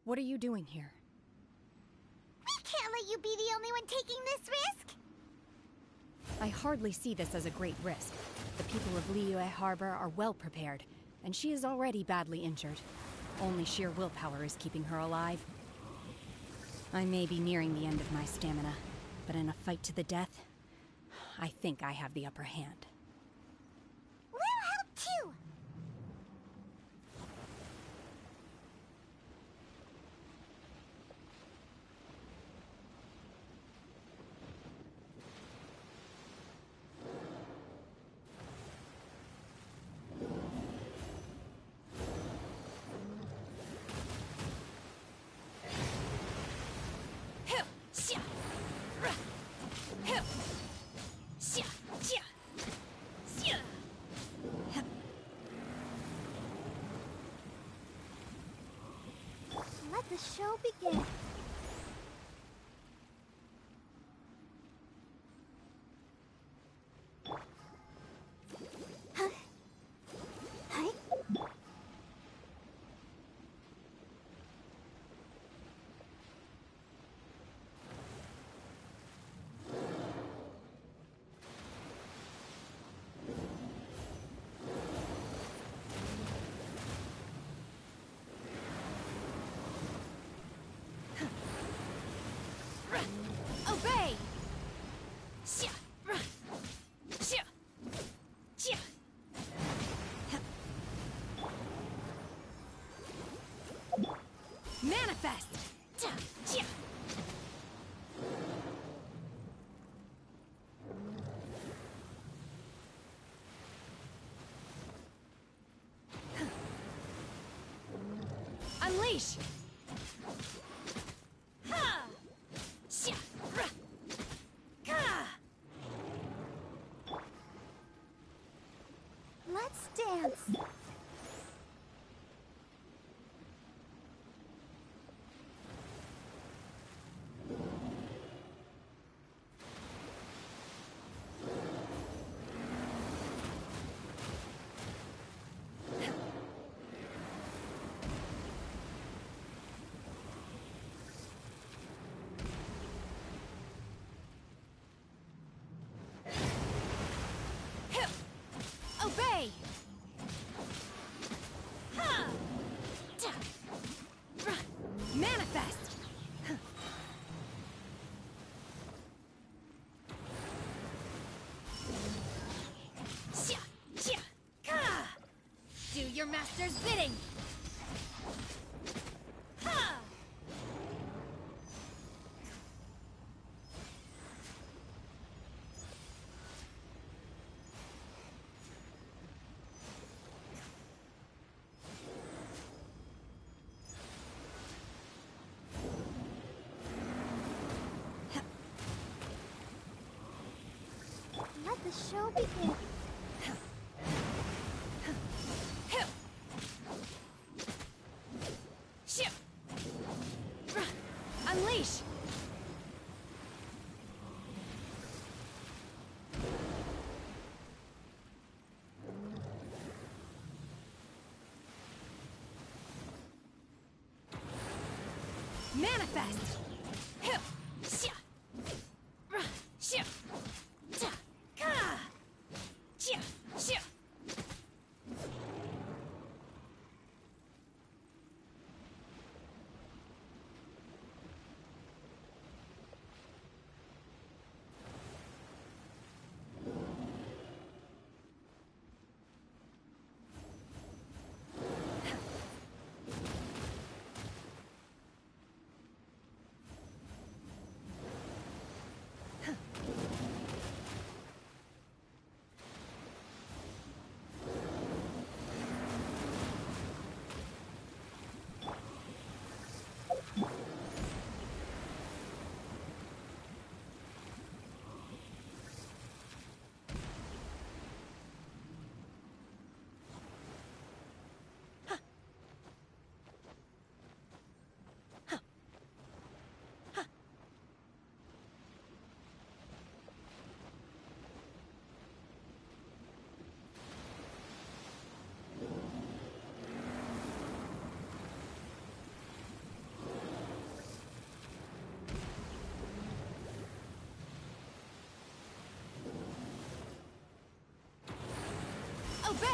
What are you doing here? We can't let you be the only one taking this risk! I hardly see this as a great risk. The people of Liyue Harbor are well prepared, and she is already badly injured. Only sheer willpower is keeping her alive. I may be nearing the end of my stamina, but in a fight to the death, I think I have the upper hand. We'll help too! Let the show begin. Huh? Hi? Obey! Manifest! Unleash! Let's dance. Obey! Manifest! Do your master's bidding! Let the show begin. Unleash! Manifest!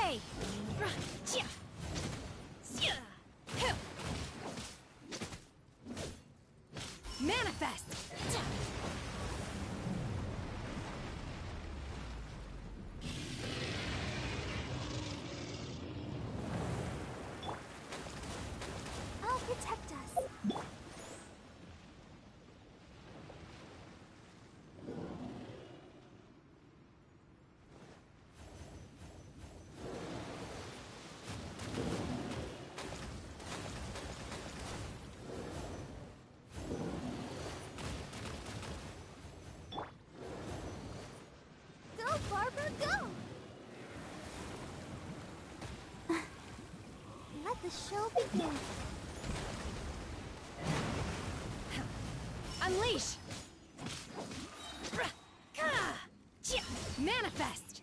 Obey! Manifest! I'll protect us. Go, Barbara, go! Let the show begin. Unleash! Manifest!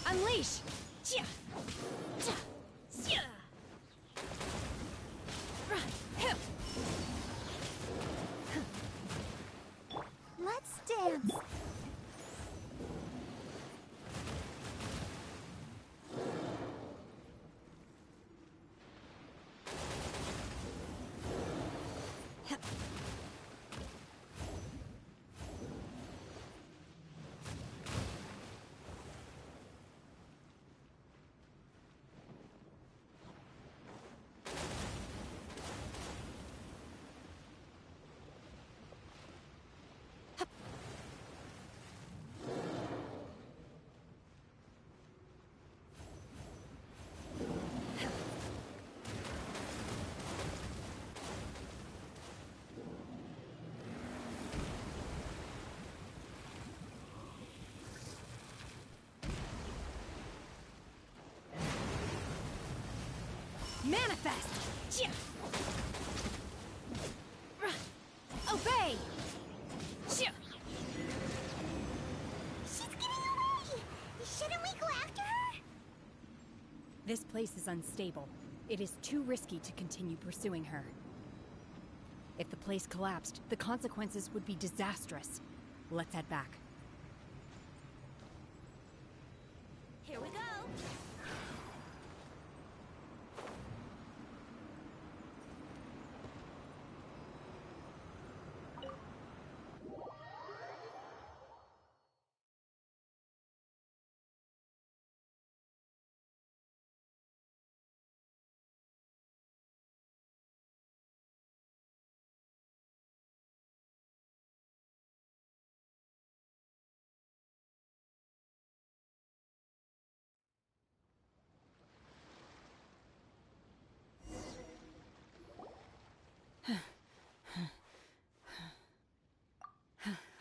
Unleash! Let's dance. Manifest! Obey! She's getting away! Shouldn't we go after her? This place is unstable. It is too risky to continue pursuing her. If the place collapsed, the consequences would be disastrous. Let's head back. Here we go.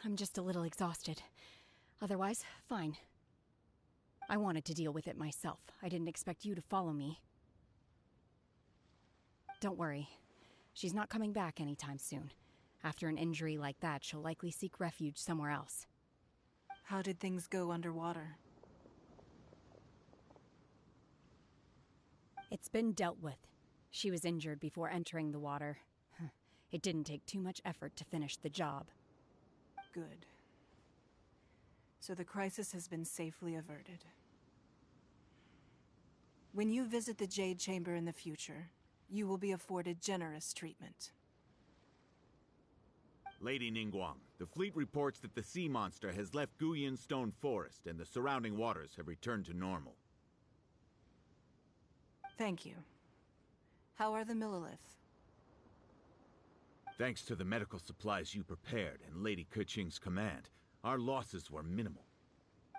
I'm just a little exhausted. Otherwise, fine. I wanted to deal with it myself. I didn't expect you to follow me. Don't worry. She's not coming back anytime soon. After an injury like that, she'll likely seek refuge somewhere else. How did things go underwater? It's been dealt with. She was injured before entering the water. It didn't take too much effort to finish the job. Good. So the crisis has been safely averted. When you visit the Jade Chamber in the future, you will be afforded generous treatment. Lady Ningguang, the fleet reports that the sea monster has left Guyun Stone Forest and the surrounding waters have returned to normal. Thank you. How are the Millilith? Thanks to the medical supplies you prepared and Lady Keqing's command, our losses were minimal.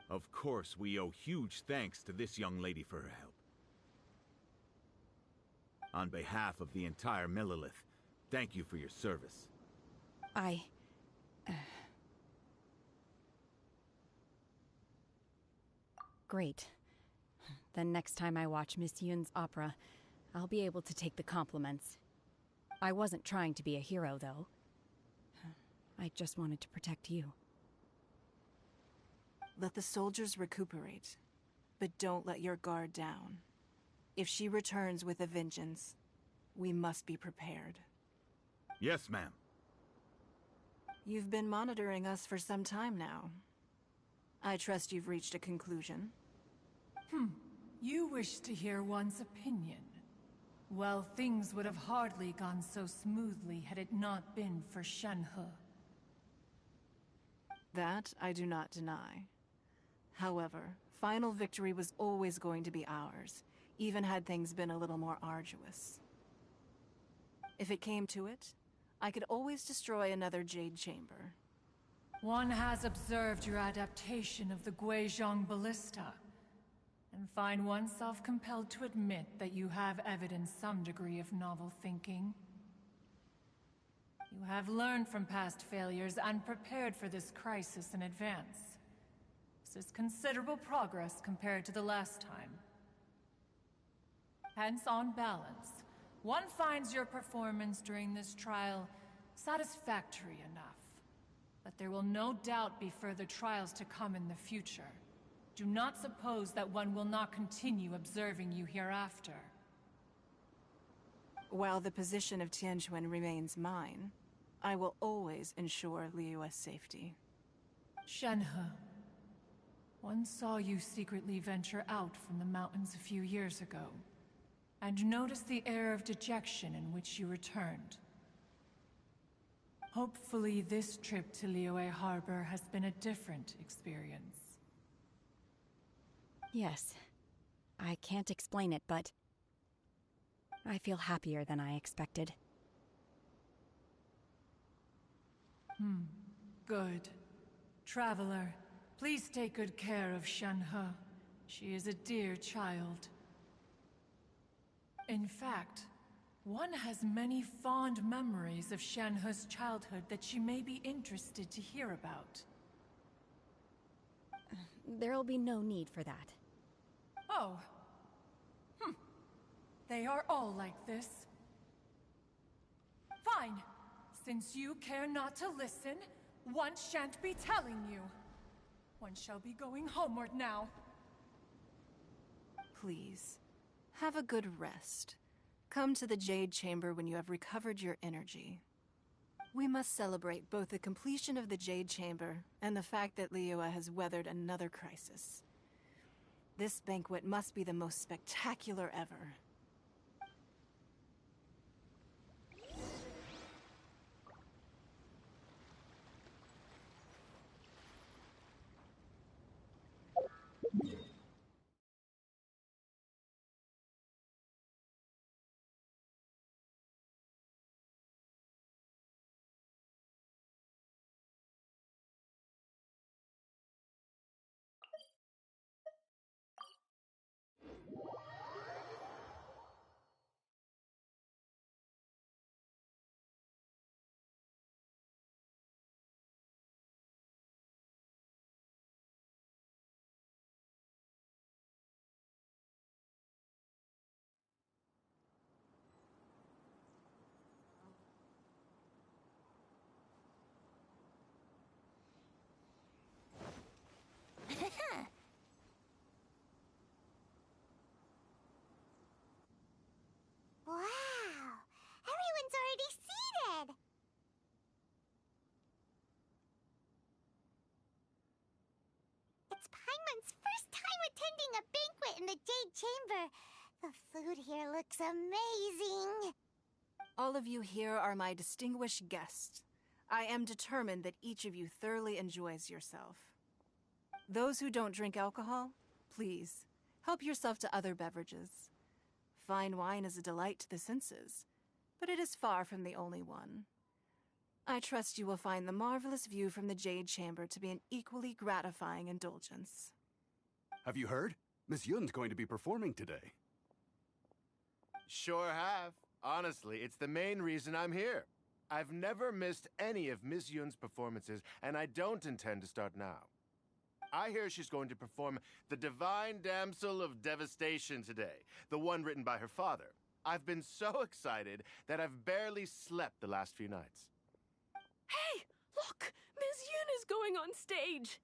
Of course, we owe huge thanks to this young lady for her help. On behalf of the entire Millilith, thank you for your service. Great. Then next time I watch Miss Yun's opera, I'll be able to take the compliments. I wasn't trying to be a hero, though. I just wanted to protect you. Let the soldiers recuperate. But don't let your guard down. If she returns with a vengeance, we must be prepared. Yes, ma'am. You've been monitoring us for some time now. I trust you've reached a conclusion. You wish to hear one's opinion. Well, things would have hardly gone so smoothly had it not been for Shenhe. That I do not deny. However, final victory was always going to be ours, even had things been a little more arduous. If it came to it, I could always destroy another Jade Chamber. One has observed your adaptation of the Guizhong Ballista, and find oneself compelled to admit that you have evidenced some degree of novel thinking. You have learned from past failures and prepared for this crisis in advance. This is considerable progress compared to the last time. Hence, on balance, one finds your performance during this trial satisfactory enough. But there will no doubt be further trials to come in the future. Do not suppose that one will not continue observing you hereafter. While the position of Tianquan remains mine, I will always ensure Liyue's safety. Shenhe, one saw you secretly venture out from the mountains a few years ago, and noticed the air of dejection in which you returned. Hopefully this trip to Liyue Harbor has been a different experience. Yes. I can't explain it, but I feel happier than I expected. Good. Traveler, please take good care of Shenhe. She is a dear child. In fact, one has many fond memories of Shenhe's childhood that she may be interested to hear about. There'll be no need for that. Oh. They are all like this. Fine. Since you care not to listen, one shan't be telling you. One shall be going homeward now. Please, have a good rest. Come to the Jade Chamber when you have recovered your energy. We must celebrate both the completion of the Jade Chamber and the fact that Liyue has weathered another crisis. This banquet must be the most spectacular ever. Wow! Everyone's already seated! It's Paimon's first time attending a banquet in the Jade Chamber. The food here looks amazing. All of you here are my distinguished guests. I am determined that each of you thoroughly enjoys yourself. Those who don't drink alcohol, please, help yourself to other beverages. Fine wine is a delight to the senses, but it is far from the only one. I trust you will find the marvelous view from the Jade Chamber to be an equally gratifying indulgence. Have you heard? Miss Yun's going to be performing today. Sure have. Honestly, it's the main reason I'm here. I've never missed any of Miss Yun's performances, and I don't intend to start now. I hear she's going to perform The Divine Damsel of Devastation today, the one written by her father. I've been so excited that I've barely slept the last few nights. Hey, look! Miss Yun is going on stage!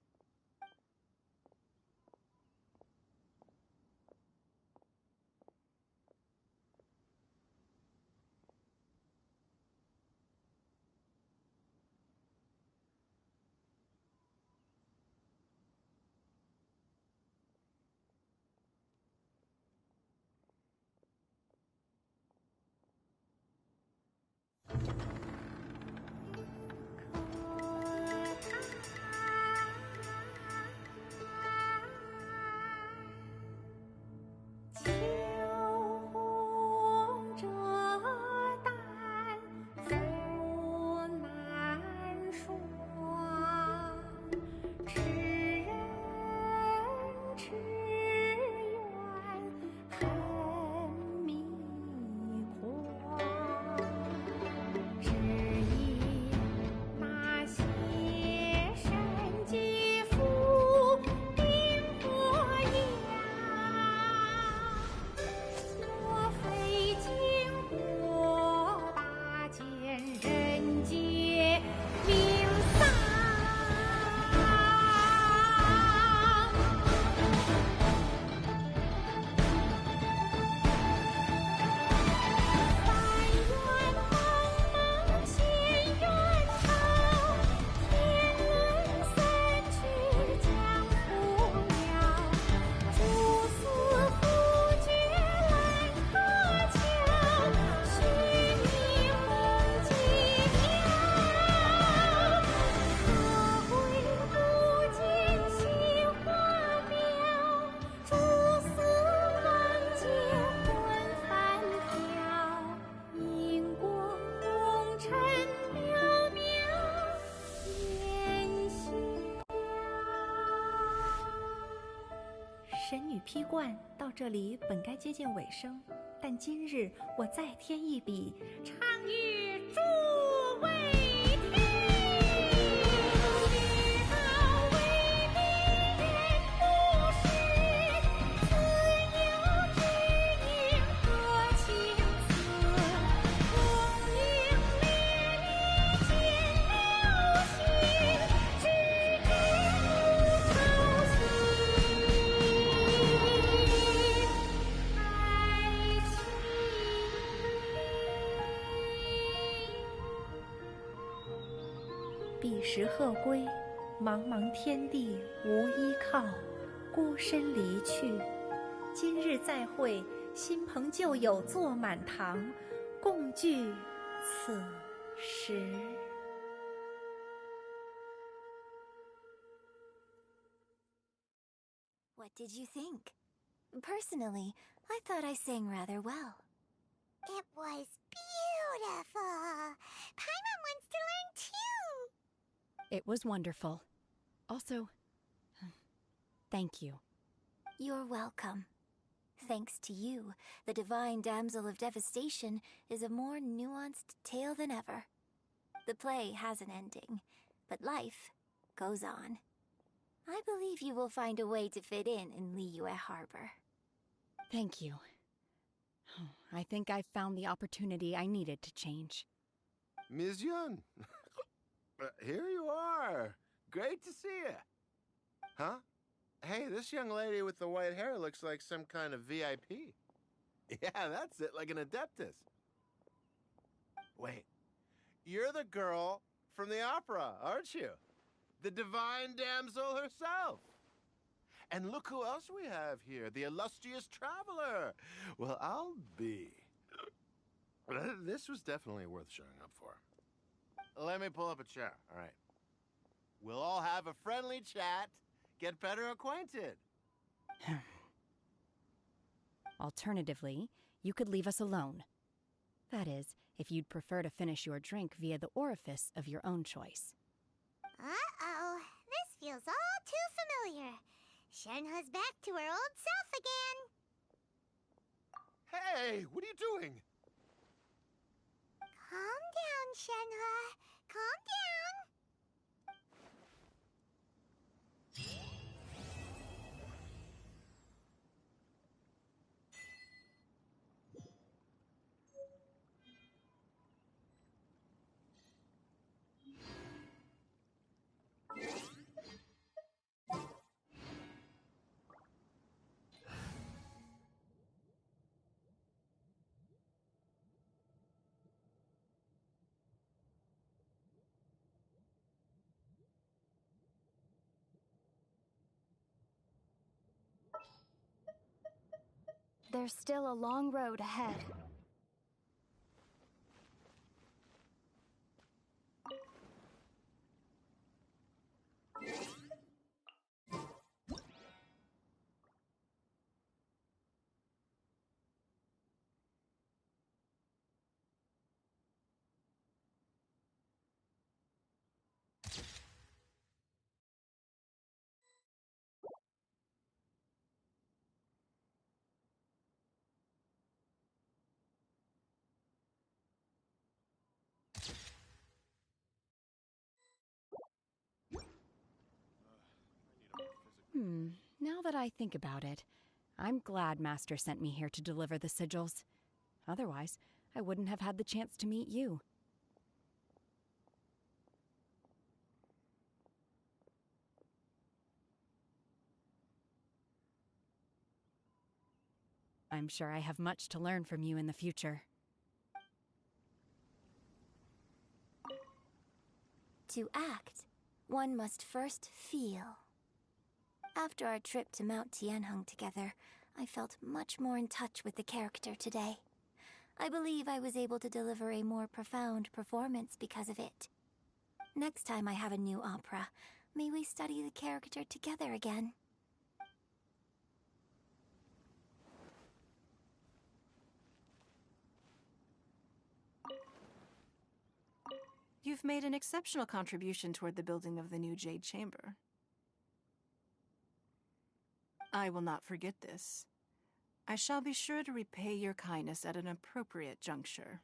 披冠到这里本该接近尾声，但今日我再添一笔，唱与诸位听。彼时鹤归，茫茫天地无依靠，孤身离去。今日再会，新朋旧友坐满堂，共聚此时。What did you think? Personally, I thought I sang rather well. It was beautiful. Paimon wants to learn too. It was wonderful. Also, thank you. You're welcome. Thanks to you, the Divine Damsel of Devastation is a more nuanced tale than ever. The play has an ending, but life goes on. I believe you will find a way to fit in Liyue Harbor. Thank you. I think I've found the opportunity I needed to change. Ms. Yun, here you are. Great to see you. Huh? Hey, this young lady with the white hair looks like some kind of VIP. Yeah, that's it, like an adeptus. Wait, you're the girl from the opera, aren't you? The divine damsel herself. And look who else we have here, the illustrious traveler. Well, I'll be. This was definitely worth showing up for. Let me pull up a chair, all right. We'll all have a friendly chat, get better acquainted. Alternatively, you could leave us alone. That is, if you'd prefer to finish your drink via the orifice of your own choice. Uh-oh, this feels all too familiar. Shenhe's back to her old self again. Hey, what are you doing? Calm down, Shenhe. Calm down. There's still a long road ahead. Now that I think about it, I'm glad Master sent me here to deliver the sigils. Otherwise, I wouldn't have had the chance to meet you. I'm sure I have much to learn from you in the future. To act, one must first feel. After our trip to Mount Tianheng together, I felt much more in touch with the character today. I believe I was able to deliver a more profound performance because of it. Next time I have a new opera, may we study the character together again. You've made an exceptional contribution toward the building of the new Jade Chamber. I will not forget this. I shall be sure to repay your kindness at an appropriate juncture.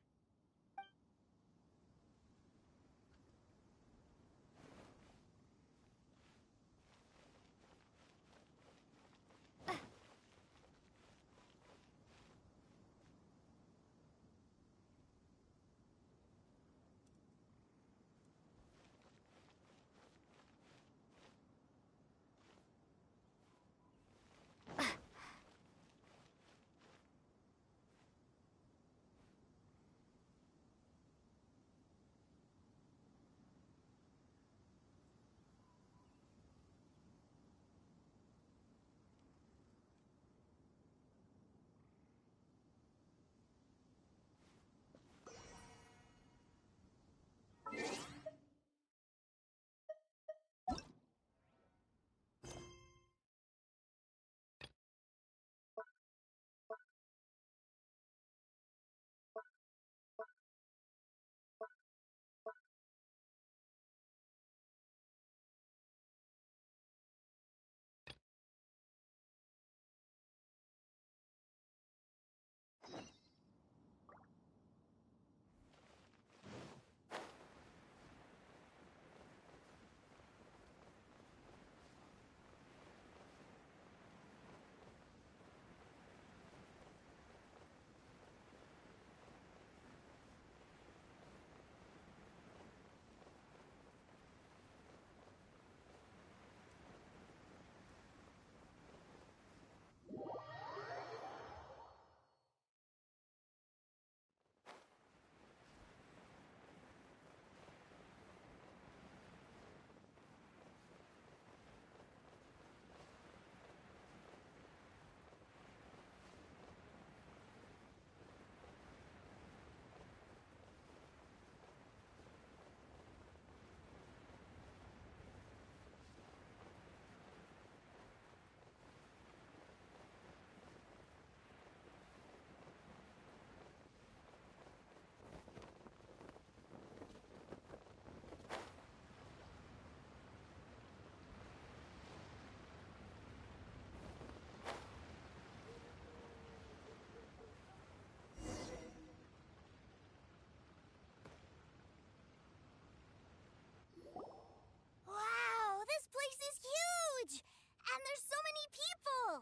Wow, this place is huge! And there's so many people!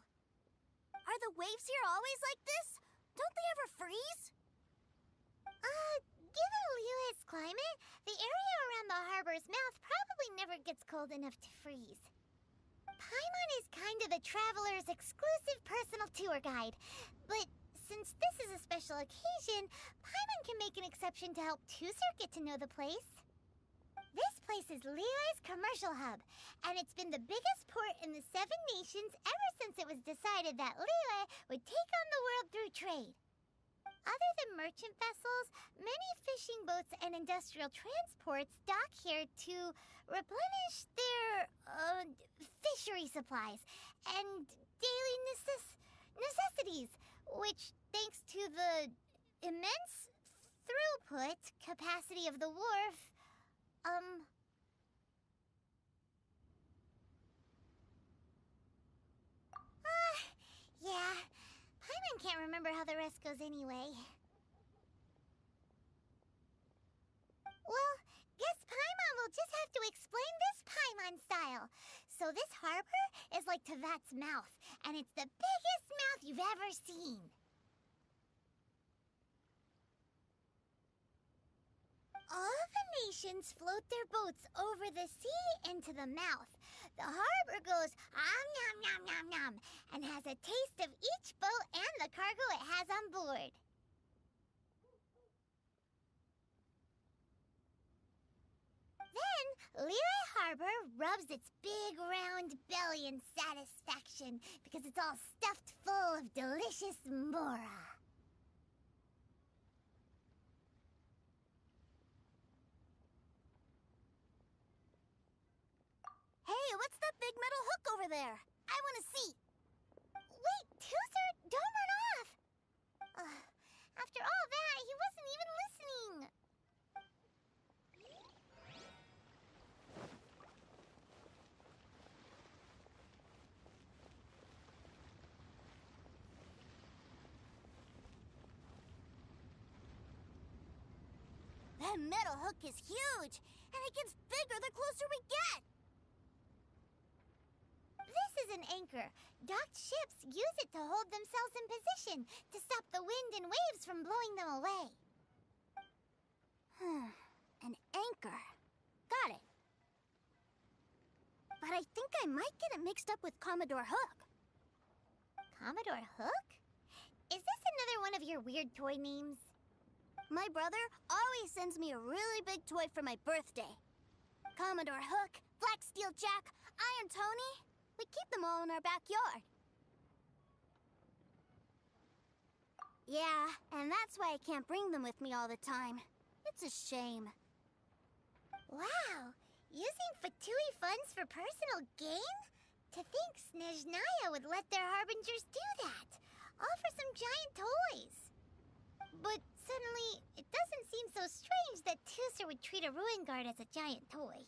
Are the waves here always like this? Don't they ever freeze? Given Liyue's climate, the area around the harbor's mouth probably never gets cold enough to freeze. Paimon is kind of the traveler's exclusive personal tour guide, but since this is a special occasion, Paimon can make an exception to help Tusser get to know the place. This place is Liyue's commercial hub, and it's been the biggest port in the Seven Nations ever since it was decided that Liyue would take on the world through trade. Other than merchant vessels, many fishing boats and industrial transports dock here to replenish their, fishery supplies and daily necessities, which, thanks to the immense throughput capacity of the wharf, yeah. Paimon can't remember how the rest goes anyway. Well, guess Paimon will just have to explain this Paimon style. So this harbor is like Tevat's mouth, and it's the biggest mouth you've ever seen. All the nations float their boats over the sea into the mouth. The harbor goes nom nom nom nom and has a taste of each boat and the cargo it has on board. Then, Liyue Harbor rubs its big round belly in satisfaction because it's all stuffed full of delicious mora. Hey, what's that big metal hook over there? I want to see. Wait, Tusser, don't run off. After all that, he wasn't even listening. That metal hook is huge, and it gets bigger the closer we get. This is an anchor. Docked ships use it to hold themselves in position to stop the wind and waves from blowing them away. An anchor. Got it. But I think I might get it mixed up with Commodore Hook. Commodore Hook? Is this another one of your weird toy names? My brother always sends me a really big toy for my birthday. Commodore Hook, Black Steel Jack, Iron Tony. We keep them all in our backyard. Yeah, and that's why I can't bring them with me all the time. It's a shame. Wow! Using Fatui funds for personal gain? To think Snezhnaya would let their harbingers do that. All for some giant toys. But suddenly, it doesn't seem so strange that Tooser would treat a ruin guard as a giant toy.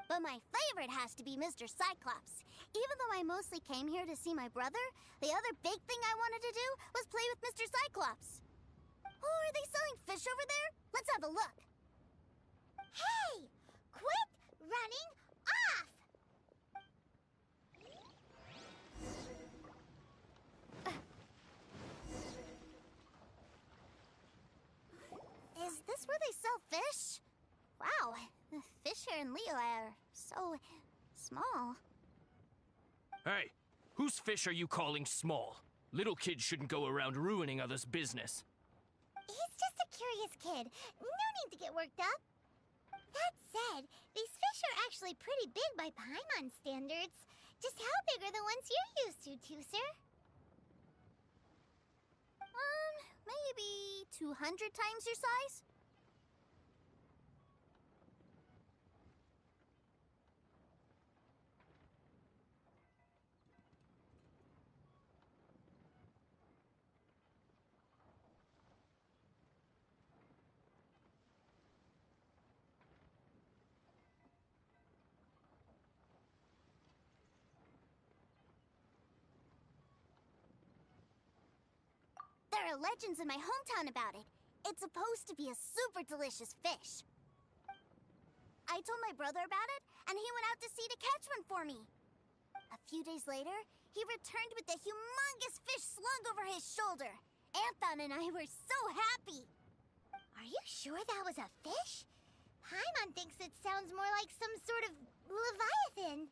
But my favorite has to be Mr. Cyclops. Even though I mostly came here to see my brother, the other big thing I wanted to do was play with Mr. Cyclops. Oh, are they selling fish over there? Let's have a look. Hey! Quit running off! Is this where they sell fish? Wow, the fish here in Leo are so small. Hey, whose fish are you calling small? Little kids shouldn't go around ruining others' business. He's just a curious kid. No need to get worked up. That said, these fish are actually pretty big by Paimon standards. Just how big are the ones you're used to, Tooser? Maybe 200 times your size? There are legends in my hometown about it. It's supposed to be a super delicious fish. I told my brother about it, and he went out to sea to catch one for me. A few days later, he returned with a humongous fish slung over his shoulder. Anthon and I were so happy. Are you sure that was a fish? Paimon thinks it sounds more like some sort of leviathan.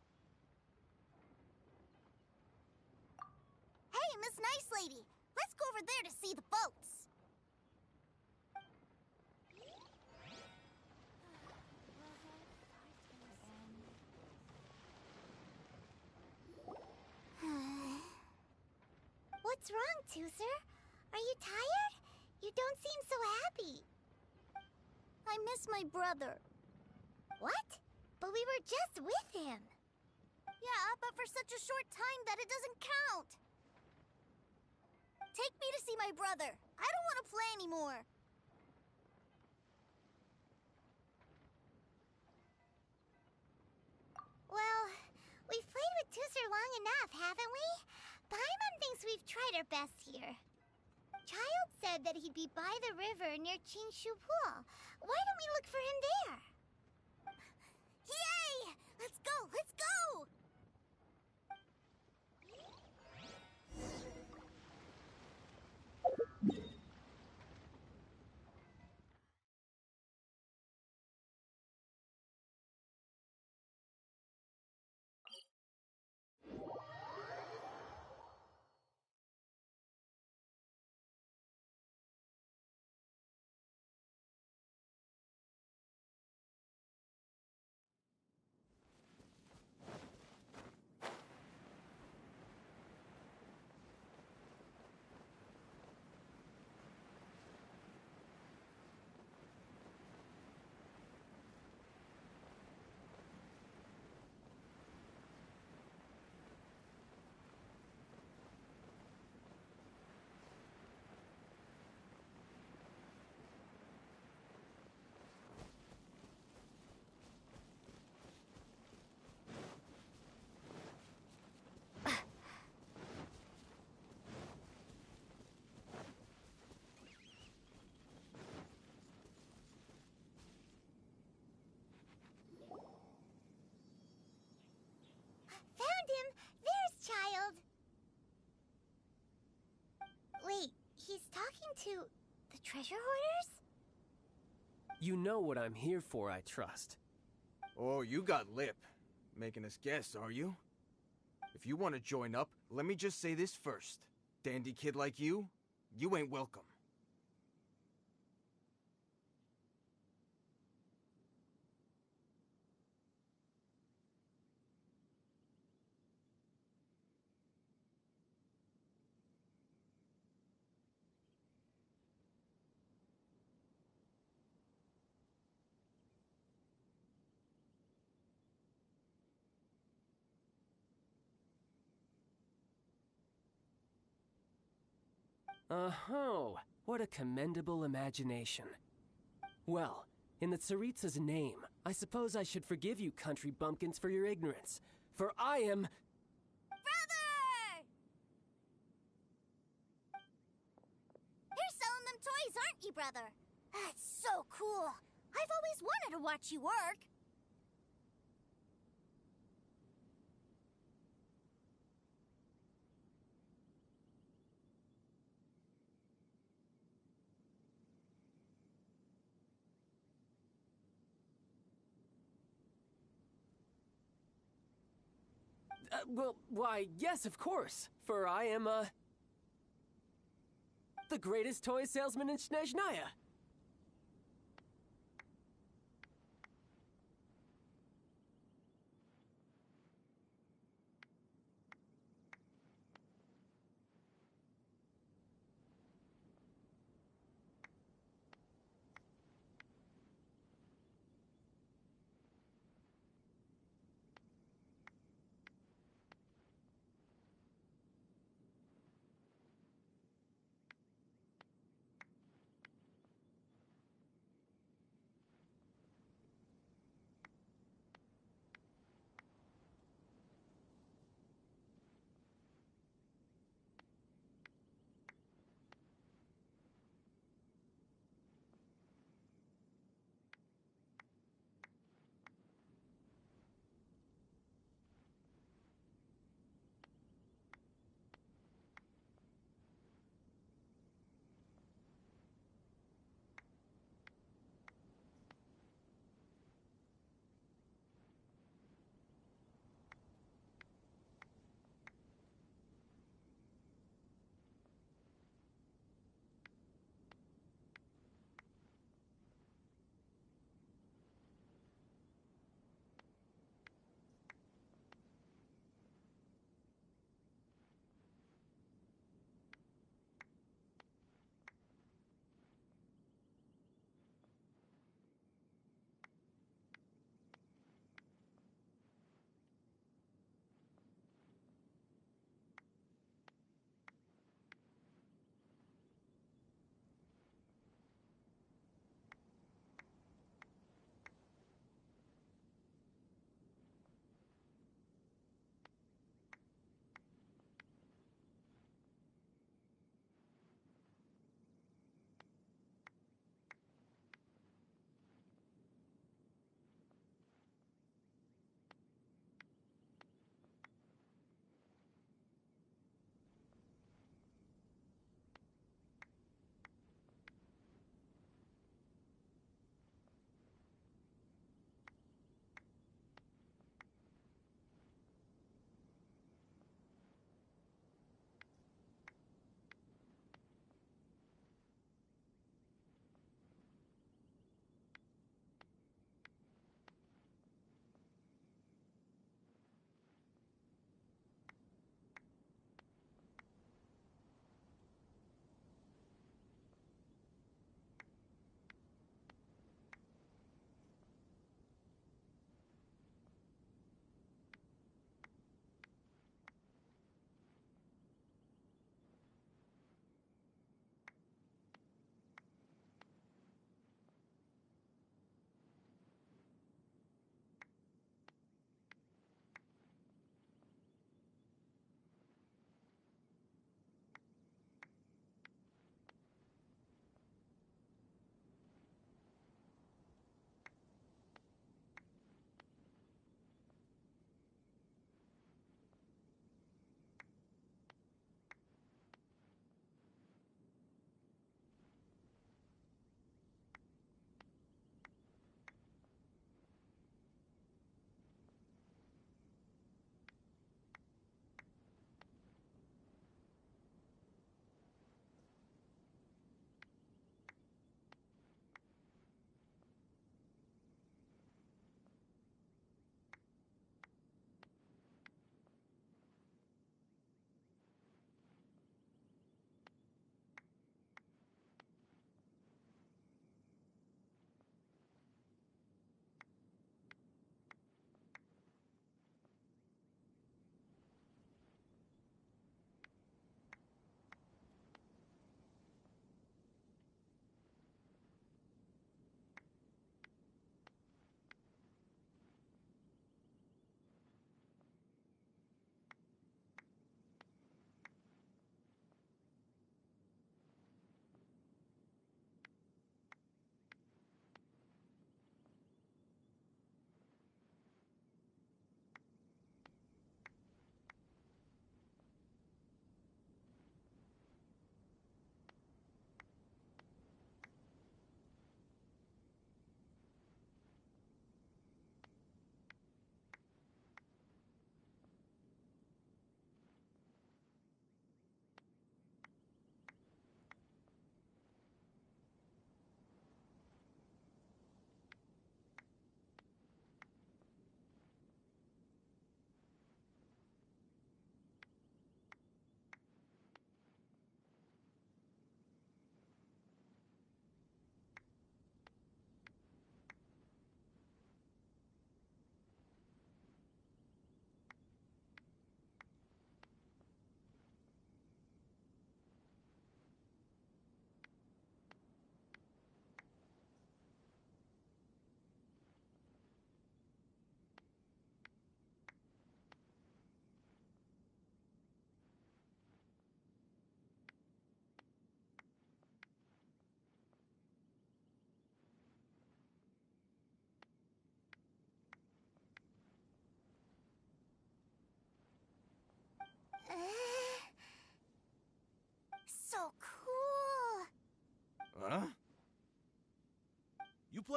Hey, Miss Nice Lady, let's go over there to see the boats. What's wrong, Tooser? Are you tired? You don't seem so happy. I miss my brother. What? But we were just with him. Yeah, but for such a short time that it doesn't count. Take me to see my brother. I don't want to play anymore. Well, we've played with Tooser long enough, haven't we? Paimon thinks we've tried our best here. Child said that he'd be by the river near Chinshu Pool. Why don't we look for him there? Yay! Let's go! Let's go! to the treasure hoarders? You know what I'm here for, I trust. Oh, you got lip. Making us guess, are you? If you want to join up, let me just say this first. Dandy kid like you ain't welcome. Oh, what a commendable imagination. Well, in the Tsaritsa's name, I suppose I should forgive you country bumpkins for your ignorance, for I am... Brother! You're selling them toys, aren't you, brother? That's so cool. I've always wanted to watch you work. well, why, yes, of course, for I am, the greatest toy salesman in Snezhnaya.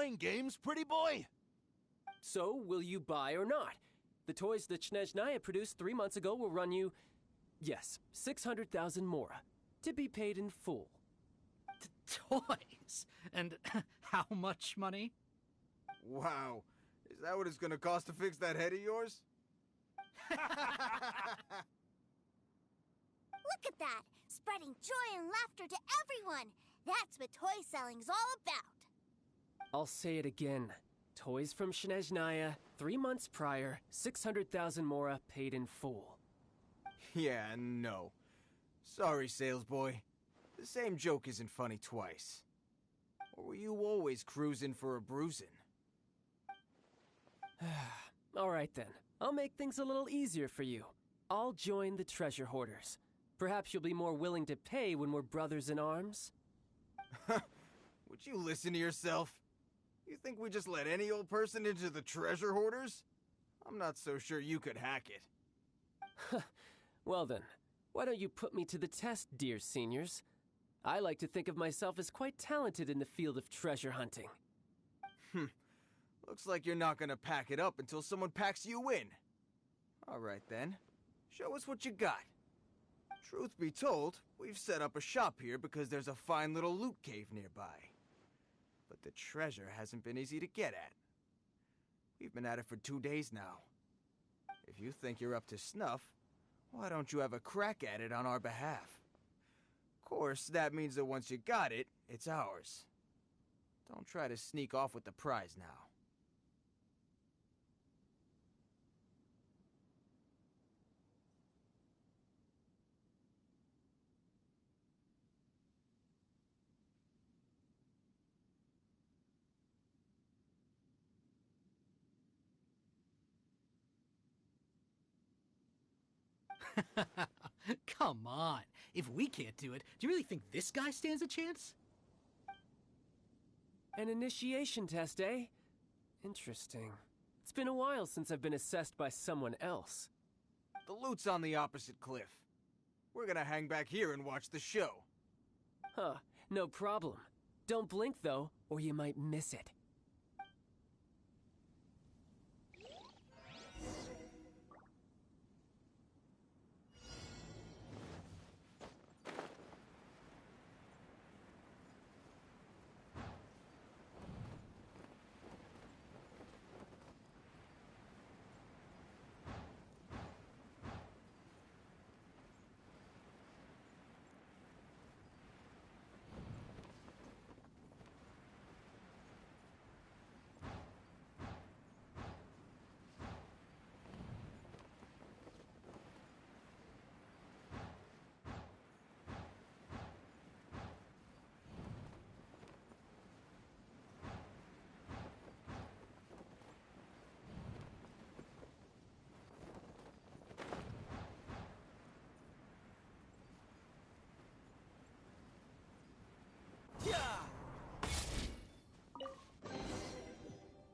playing games, pretty boy? So, will you buy or not? The toys that Snezhnaya produced 3 months ago will run you, yes, 600,000 mora, to be paid in full. Toys? And how much money? Wow. Is that what it's gonna cost to fix that head of yours? Look at that! Spreading joy and laughter to everyone! That's what toy selling's all about! I'll say it again. Toys from Snezhnaya, 3 months prior, 600,000 mora paid in full. Yeah, no. Sorry, sales boy. The same joke isn't funny twice. Or were you always cruising for a bruising? All right then. I'll make things a little easier for you. I'll join the treasure hoarders. Perhaps you'll be more willing to pay when we're brothers in arms? Would you listen to yourself? You think we just let any old person into the treasure hoarders? I'm not so sure you could hack it. Well then, why don't you put me to the test, dear seniors? I like to think of myself as quite talented in the field of treasure hunting. Looks like you're not gonna pack it up until someone packs you in. All right then, show us what you got. Truth be told, we've set up a shop here because there's a fine little loot cave nearby. But the treasure hasn't been easy to get at. We've been at it for 2 days now. If you think you're up to snuff, why don't you have a crack at it on our behalf? Of course, that means that once you got it, it's ours. Don't try to sneak off with the prize now. Come on. If we can't do it, do you really think this guy stands a chance? An initiation test, eh? Interesting. It's been a while since I've been assessed by someone else. The loot's on the opposite cliff. We're gonna hang back here and watch the show. Huh, no problem. Don't blink though, or you might miss it.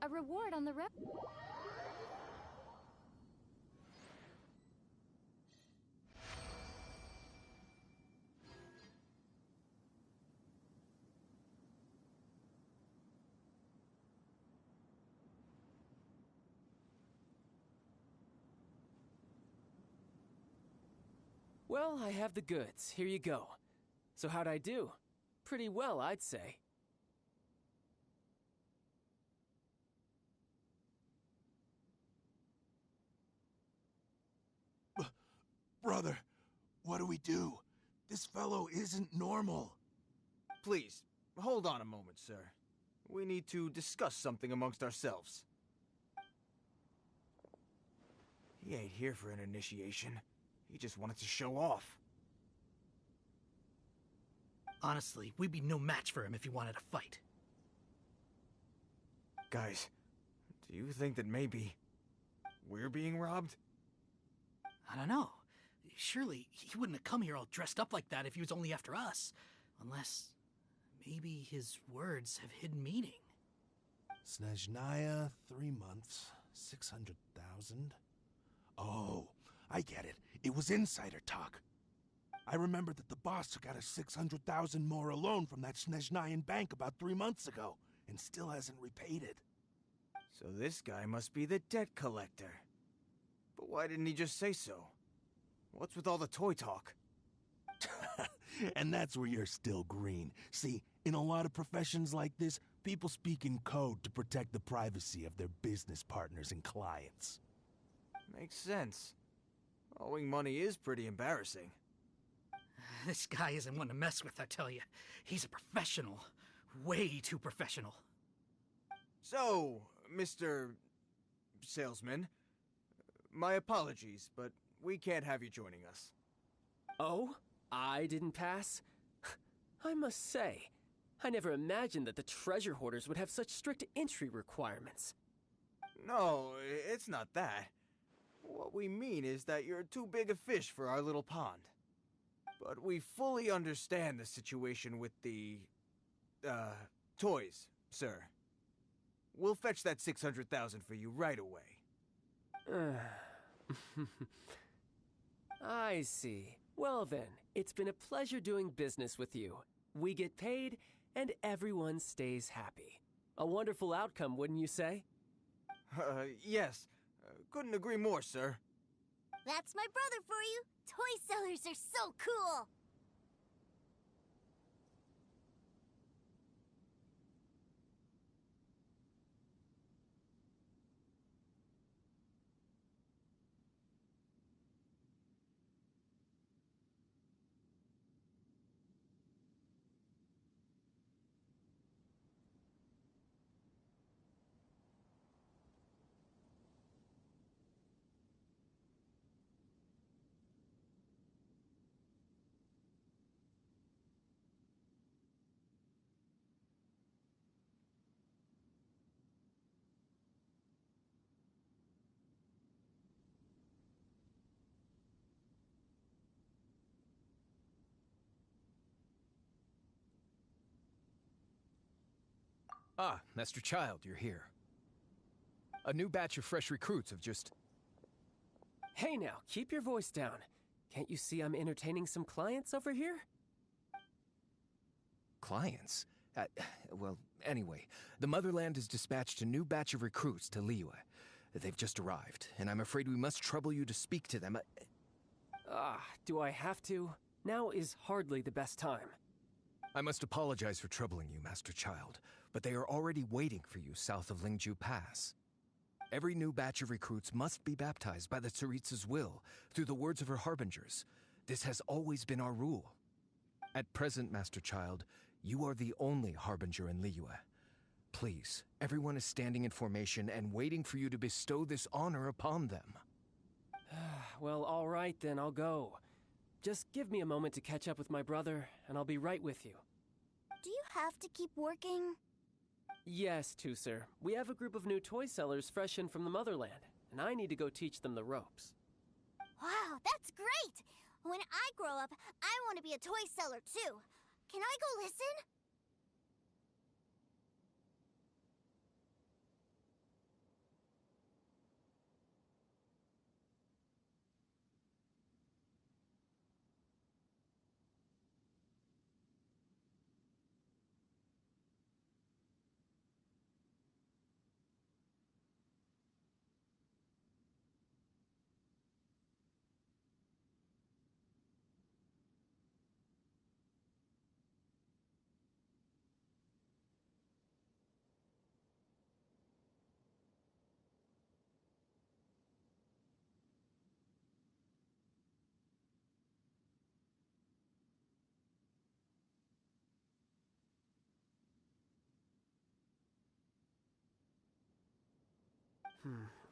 A reward on the rep. Well, I have the goods. Here you go. So how'd I do? Pretty well, I'd say. Brother, what do we do? This fellow isn't normal. Please, hold on a moment, sir. We need to discuss something amongst ourselves. He ain't here for an initiation. He just wanted to show off. Honestly, we'd be no match for him if he wanted to fight. Guys, do you think that maybe we're being robbed? I don't know. Surely, he wouldn't have come here all dressed up like that if he was only after us. Unless, maybe his words have hidden meaning. Snezhnaya, 3 months, 600,000. Oh, I get it. It was insider talk. I remember that the boss took out a 600,000 more loan from that Snezhnayan bank about 3 months ago, and still hasn't repaid it. So this guy must be the debt collector. But why didn't he just say so? What's with all the toy talk? And that's where you're still green. See, in a lot of professions like this, people speak in code to protect the privacy of their business partners and clients. Makes sense. Owing money is pretty embarrassing. This guy isn't one to mess with, I tell you. He's a professional. Way too professional. So, Mr. Salesman, my apologies, but we can't have you joining us. Oh? I didn't pass? I must say, I never imagined that the treasure hoarders would have such strict entry requirements. No, it's not that. What we mean is that you're too big a fish for our little pond. But we fully understand the situation with the, toys, sir. We'll fetch that 600,000 for you right away. I see. Well then, it's been a pleasure doing business with you. We get paid, and everyone stays happy. A wonderful outcome, wouldn't you say? Yes. Couldn't agree more, sir. That's my brother for you. Toy sellers are so cool. Ah, Master Child, you're here. A new batch of fresh recruits have just... Hey now, keep your voice down. Can't you see I'm entertaining some clients over here? Clients? Well, anyway, the Motherland has dispatched a new batch of recruits to Liyue. They've just arrived, and I'm afraid we must trouble you to speak to them. Do I have to? Now is hardly the best time. I must apologize for troubling you, Master Child, but they are already waiting for you south of Lingju Pass. Every new batch of recruits must be baptized by the Tsaritsa's will, through the words of her harbingers. This has always been our rule. At present, Master Child, you are the only harbinger in Liyue. Please, everyone is standing in formation and waiting for you to bestow this honor upon them. Well, all right then, I'll go. Just give me a moment to catch up with my brother, and I'll be right with you. Do you have to keep working? Yes, Tusser. We have a group of new toy sellers fresh in from the Motherland, and I need to go teach them the ropes. Wow, that's great! When I grow up, I want to be a toy seller too. Can I go listen?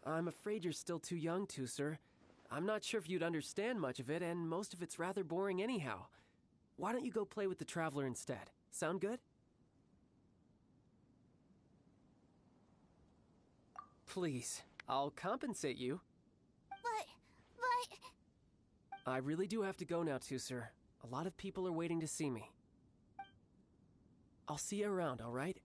I'm afraid you're still too young, Tusser. I'm not sure if you'd understand much of it, and most of it's rather boring anyhow. Why don't you go play with the Traveler instead? Sound good? Please, I'll compensate you. But... I really do have to go now, Tusser. A lot of people are waiting to see me. I'll see you around, all right?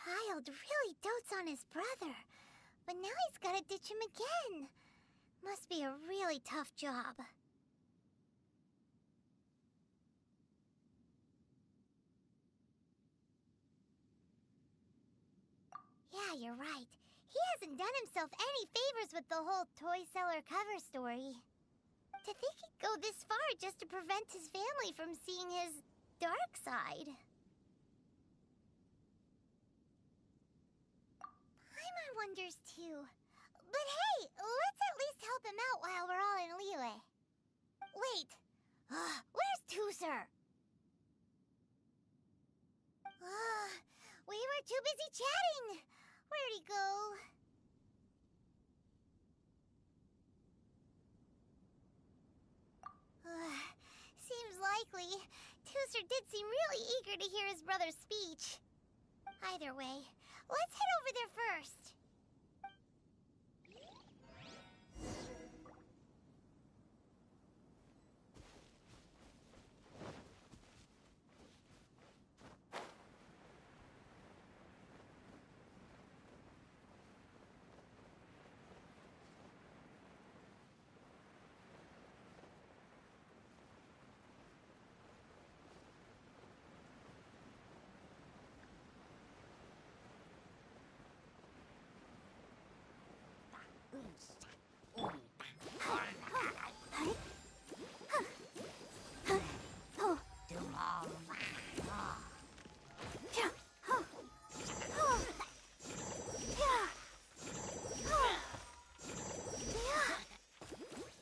Child really dotes on his brother, but now he's gotta ditch him again. Must be a really tough job. you're right. He hasn't done himself any favors with the whole toy seller cover story. To think he'd go this far just to prevent his family from seeing his dark side. Paimon wonders too. But hey, let's at least help him out while we're all in Liyue. Wait, where's Tooser? We were too busy chatting. Where'd he go? Seems likely. Tooser did seem really eager to hear his brother's speech. Either way, let's head over there first.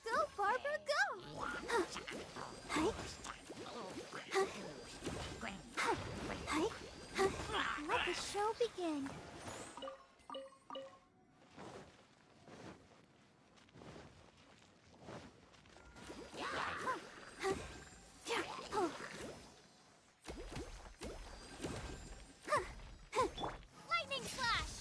Go, Barbara, go! Let the show begin. Lightning slash!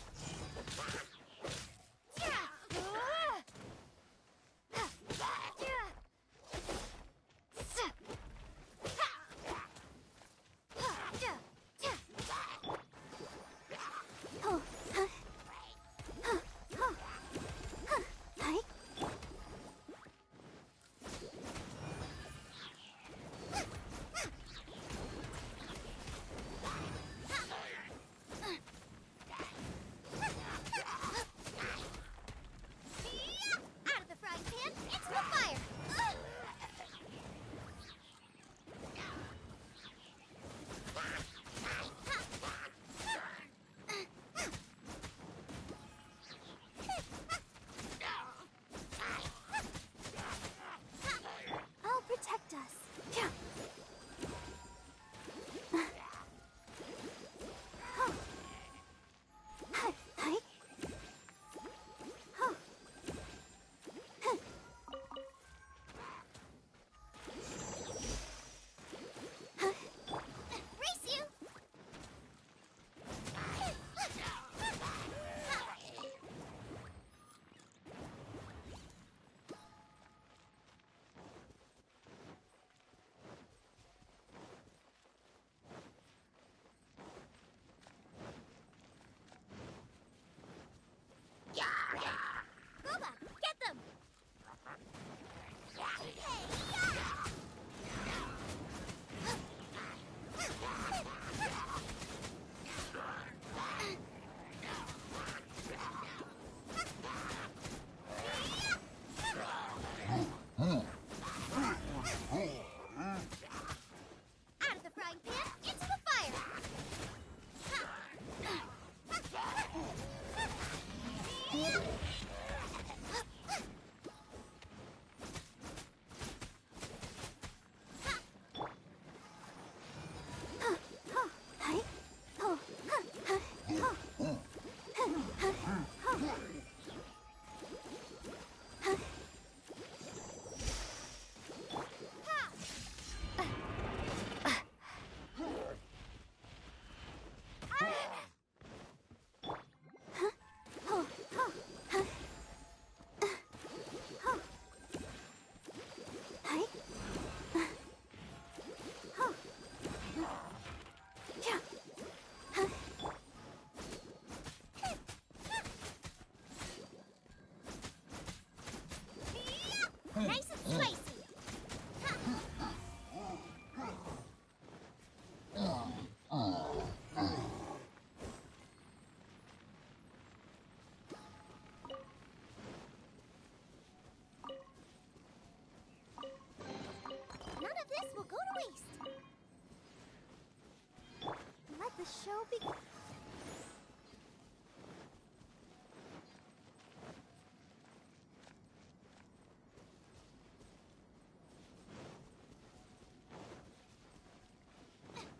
show begins.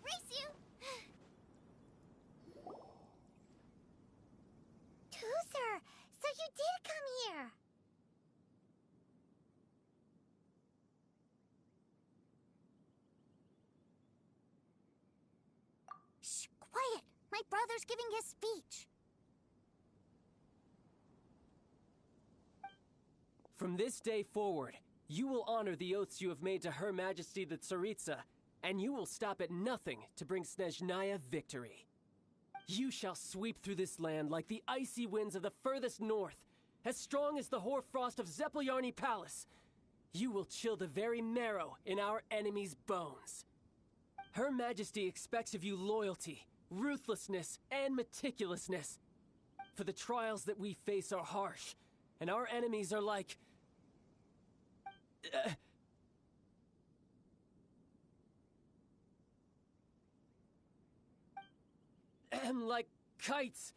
Race you! Tooser, so you did come here. Shh, quiet. My brother's giving his speech. From this day forward, you will honor the oaths you have made to Her Majesty the Tsaritsa, and you will stop at nothing to bring Snezhnaya victory. You shall sweep through this land like the icy winds of the furthest north, as strong as the hoarfrost of Zepelyarny Palace. You will chill the very marrow in our enemies' bones. Her Majesty expects of you loyalty, ruthlessness, and meticulousness. For the trials that we face are harsh, and our enemies are like... like kites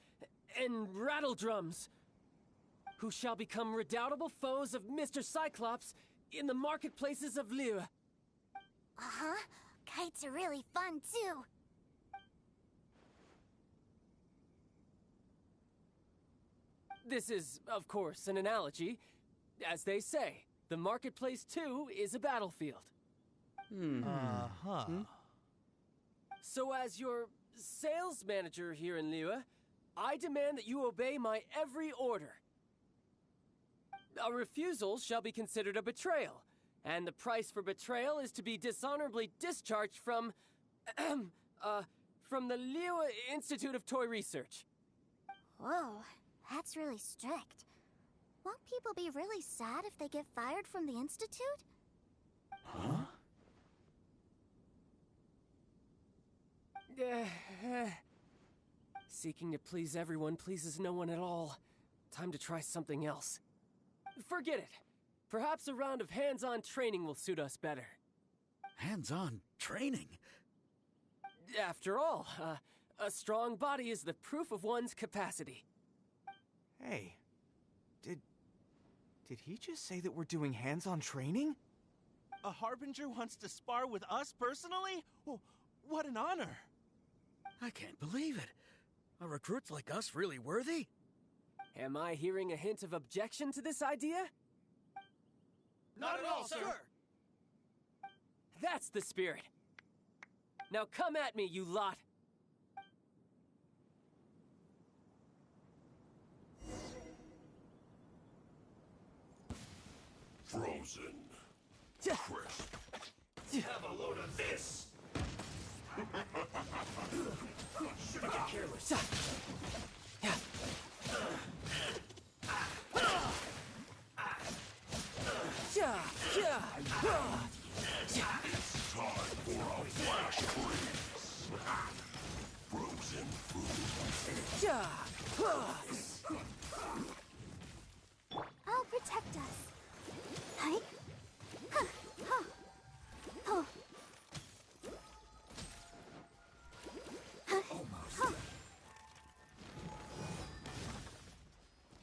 and rattledrums, who shall become redoubtable foes of Mr. Cyclops in the marketplaces of Liyue. Uh-huh. Kites are really fun, too. This is, of course, an analogy. As they say, the marketplace, too, is a battlefield. Uh-huh. So as your sales manager here in Liyue, I demand that you obey my every order. A refusal shall be considered a betrayal, and the price for betrayal is to be dishonorably discharged from the Liyue Institute of Toy Research. Whoa, that's really strict. Won't people be really sad if they get fired from the Institute? Huh? Seeking to please everyone pleases no one at all. Time to try something else. Forget it. Perhaps a round of hands-on training will suit us better. Hands-on training? After all, a strong body is the proof of one's capacity. Hey, did he just say that we're doing hands-on training? A Harbinger wants to spar with us personally? What an honor! I can't believe it. Are recruits like us really worthy? Am I hearing a hint of objection to this idea? Not at all, sir! That's the spirit. Now come at me, you lot! Frozen. Crisp. Have a load of this! Shouldn't get careless. It's time for a flash freeze. Frozen food. I'll protect us. Hi. Huh. Huh. Oh. Almost.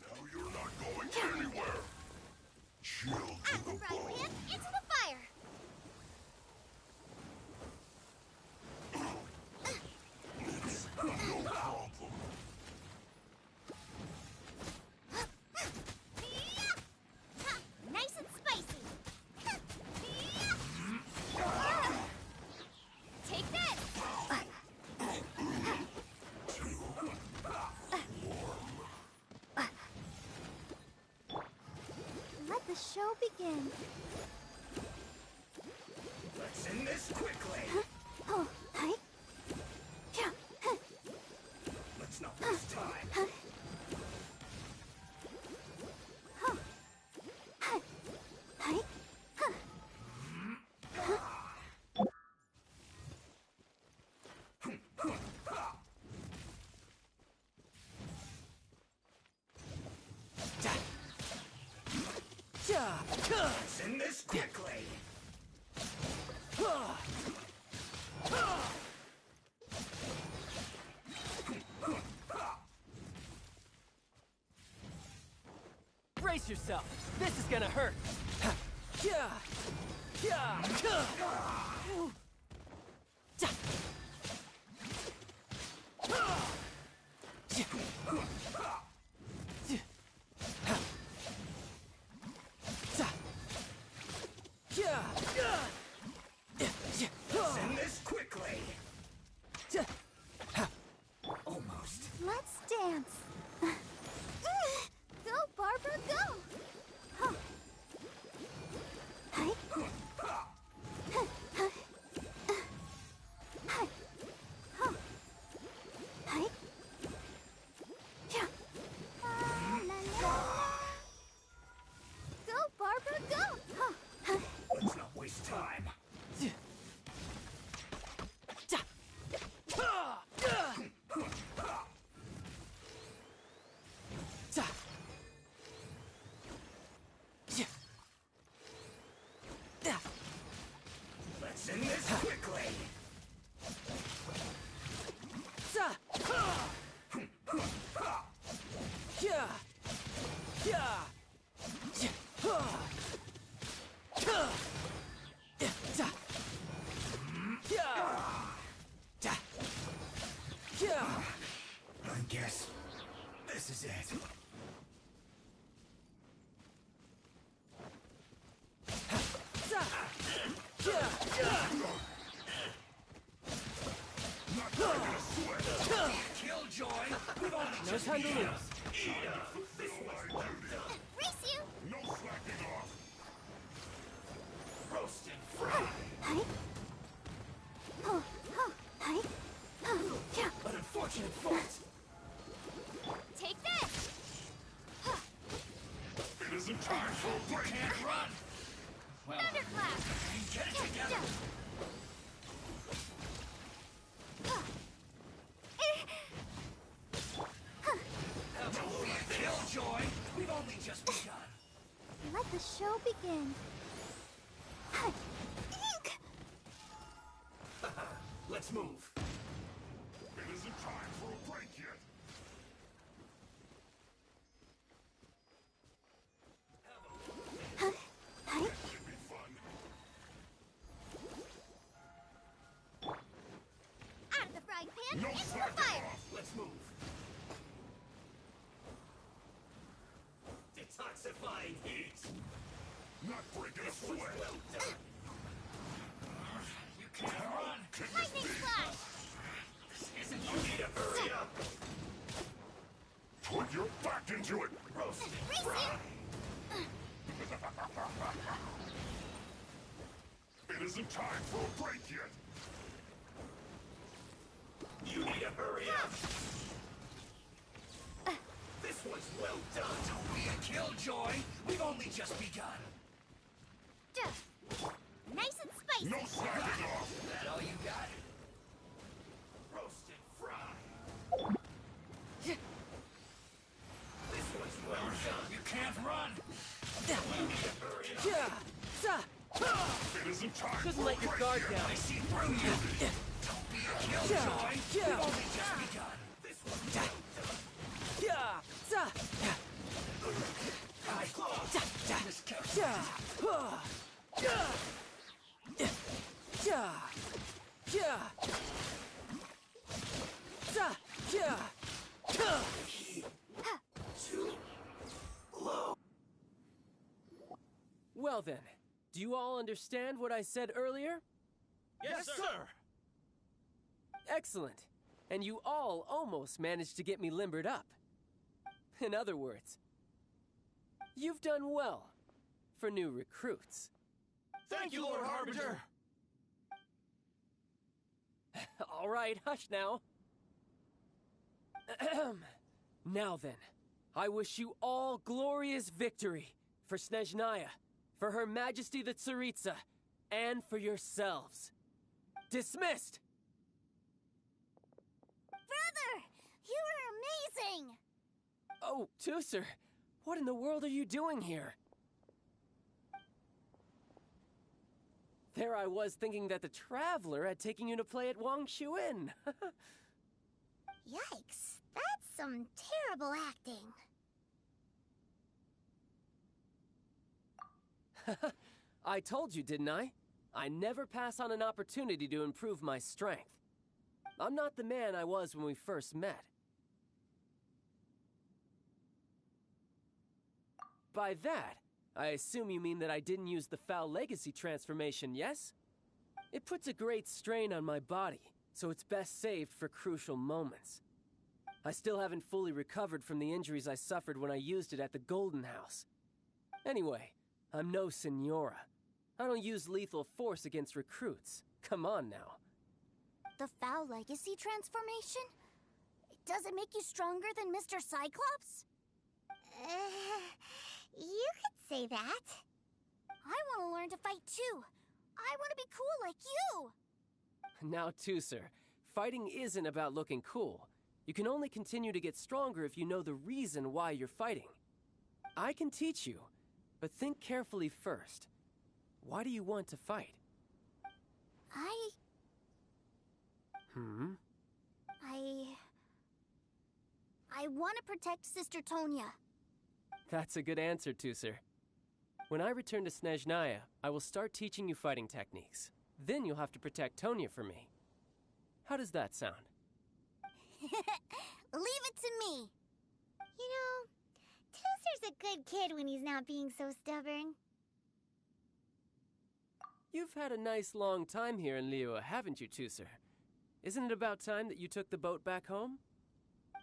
Now you're not going anywhere. Chill to the bone. Into the fire. It's no problem. Nice and spicy. Take this. Let the show begin. Let's end this quickly. Oh, hi. Yeah. Let's not waste time. Hi. Let's end this quickly. Brace yourself. This is gonna hurt. Yeah. Yeah. Send this quickly. Almost. Let's dance. Go, Barbara, go! Huh. Hi. Hi. Huh. Hi. Yeah. La, la, la. Go, Barbara, go! Huh. Let's not waste time. Let's end this quickly. I guess this is it. Killjoy! No time to lose. Race you! No slacking off. Roast and fried. Hi. Oh, oh, hi. Oh, yeah. An unfortunate fault. Take this! It isn't time for a break. Can't run. Well, Thunderclap! get it together. Don't be a killjoy. We've only just begun. Let the show begin. Hi. Ink! Let's move. It isn't time for a break yet. Hi. Should be fun. Out of the frying pan, No into the slacking fire! off. Let's move. Detoxifying heat. Not breaking a sweat. Well done. You can't run. Lightning flash! Isn't you need to hurry up? Put your back into it. Roast and Race fried. It isn't time for a break yet. You need to hurry up. This one's well done. Don't be a killjoy. We've only just begun. Nice and spicy! No slacking off. That all you got? Roast and fried. This one's well done. You can't run. You need to hurry up. It isn't time Shouldn't for a let your break guard yet. down. I see through you. Don't be a killjoy. We've only just begun. This one's well done. I this counts. Too low. Well then, do you all understand what I said earlier? Yes, sir. Excellent. And you all almost managed to get me limbered up. In other words, you've done well for new recruits. Thank you, Lord Harbinger. All right, hush now. Now then, I wish you all glorious victory for Snezhnaya, for Her Majesty the Tsaritsa, and for yourselves. Dismissed! Brother! You are amazing! Oh, Tusser, what in the world are you doing here? There I was thinking that the Traveler had taken you to play at Wang Shuin. Yikes, that's some terrible acting. I told you, didn't I? I never pass on an opportunity to improve my strength. I'm not the man I was when we first met. By that, I assume you mean that I didn't use the Foul Legacy transformation, yes? It puts a great strain on my body, so it's best saved for crucial moments. I still haven't fully recovered from the injuries I suffered when I used it at the Golden House. Anyway, I'm no Senora. I don't use lethal force against recruits. Come on now. The Foul Legacy transformation? Does it make you stronger than Mr. Cyclops? You could say that. I want to learn to fight too. I want to be cool like you. Now, Tooser, fighting isn't about looking cool. You can only continue to get stronger if you know the reason why you're fighting. I can teach you, but think carefully first. Why do you want to fight? I want to protect Sister Tonya. That's a good answer, Tooser. When I return to Snezhnaya, I will start teaching you fighting techniques. Then you'll have to protect Tonya for me. How does that sound? Leave it to me. You know, Tooser's a good kid when he's not being so stubborn. You've had a nice long time here in Liyue, haven't you, Tooser? Isn't it about time that you took the boat back home?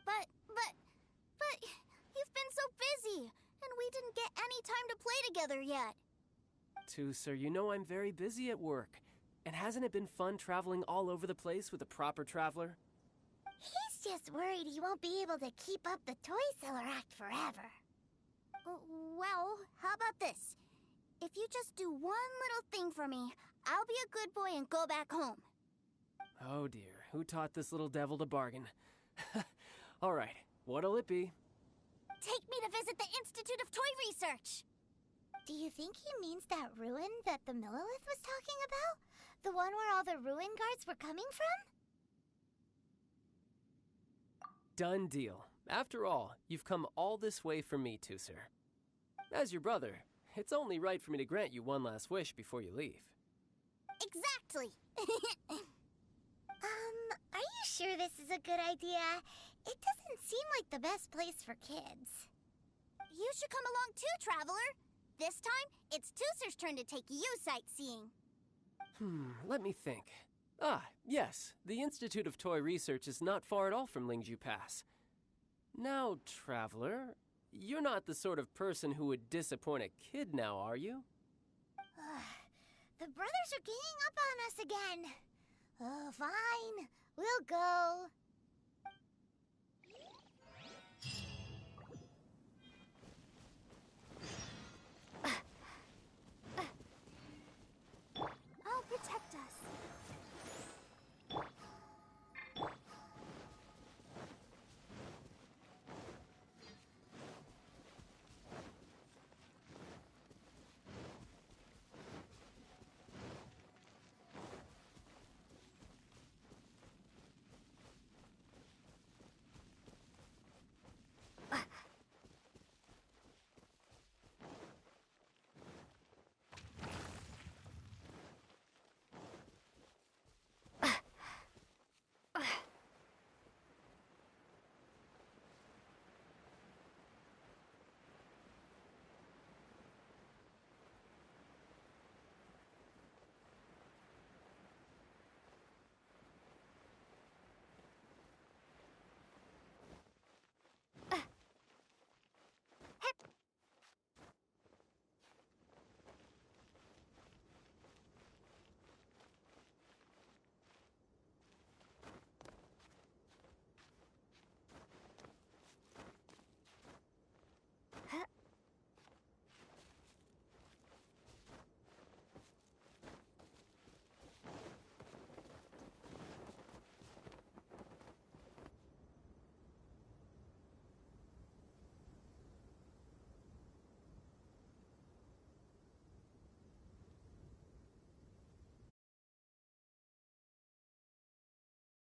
But you've been so busy, and we didn't get any time to play together yet. Tooser, you know I'm very busy at work. And hasn't it been fun traveling all over the place with a proper traveler? He's just worried he won't be able to keep up the toy seller act forever. Well, how about this? If you just do one little thing for me, I'll be a good boy and go back home. Oh dear, who taught this little devil to bargain? All right, what'll it be? Take me to visit the Institute of Toy Research. Do you think he means that ruin that the Millilith was talking about? The one where all the ruin guards were coming from? Done deal. After all, you've come all this way for me, Tooser. As your brother, it's only right for me to grant you one last wish before you leave. Exactly. Are you sure this is a good idea? It doesn't seem like the best place for kids. You should come along too, Traveler. This time, it's Tooser's turn to take you sightseeing. Let me think. Ah, yes, the Institute of Toy Research is not far at all from Lingju Pass. Now, Traveler, you're not the sort of person who would disappoint a kid now, are you? The brothers are ganging up on us again. Oh, fine. We'll go.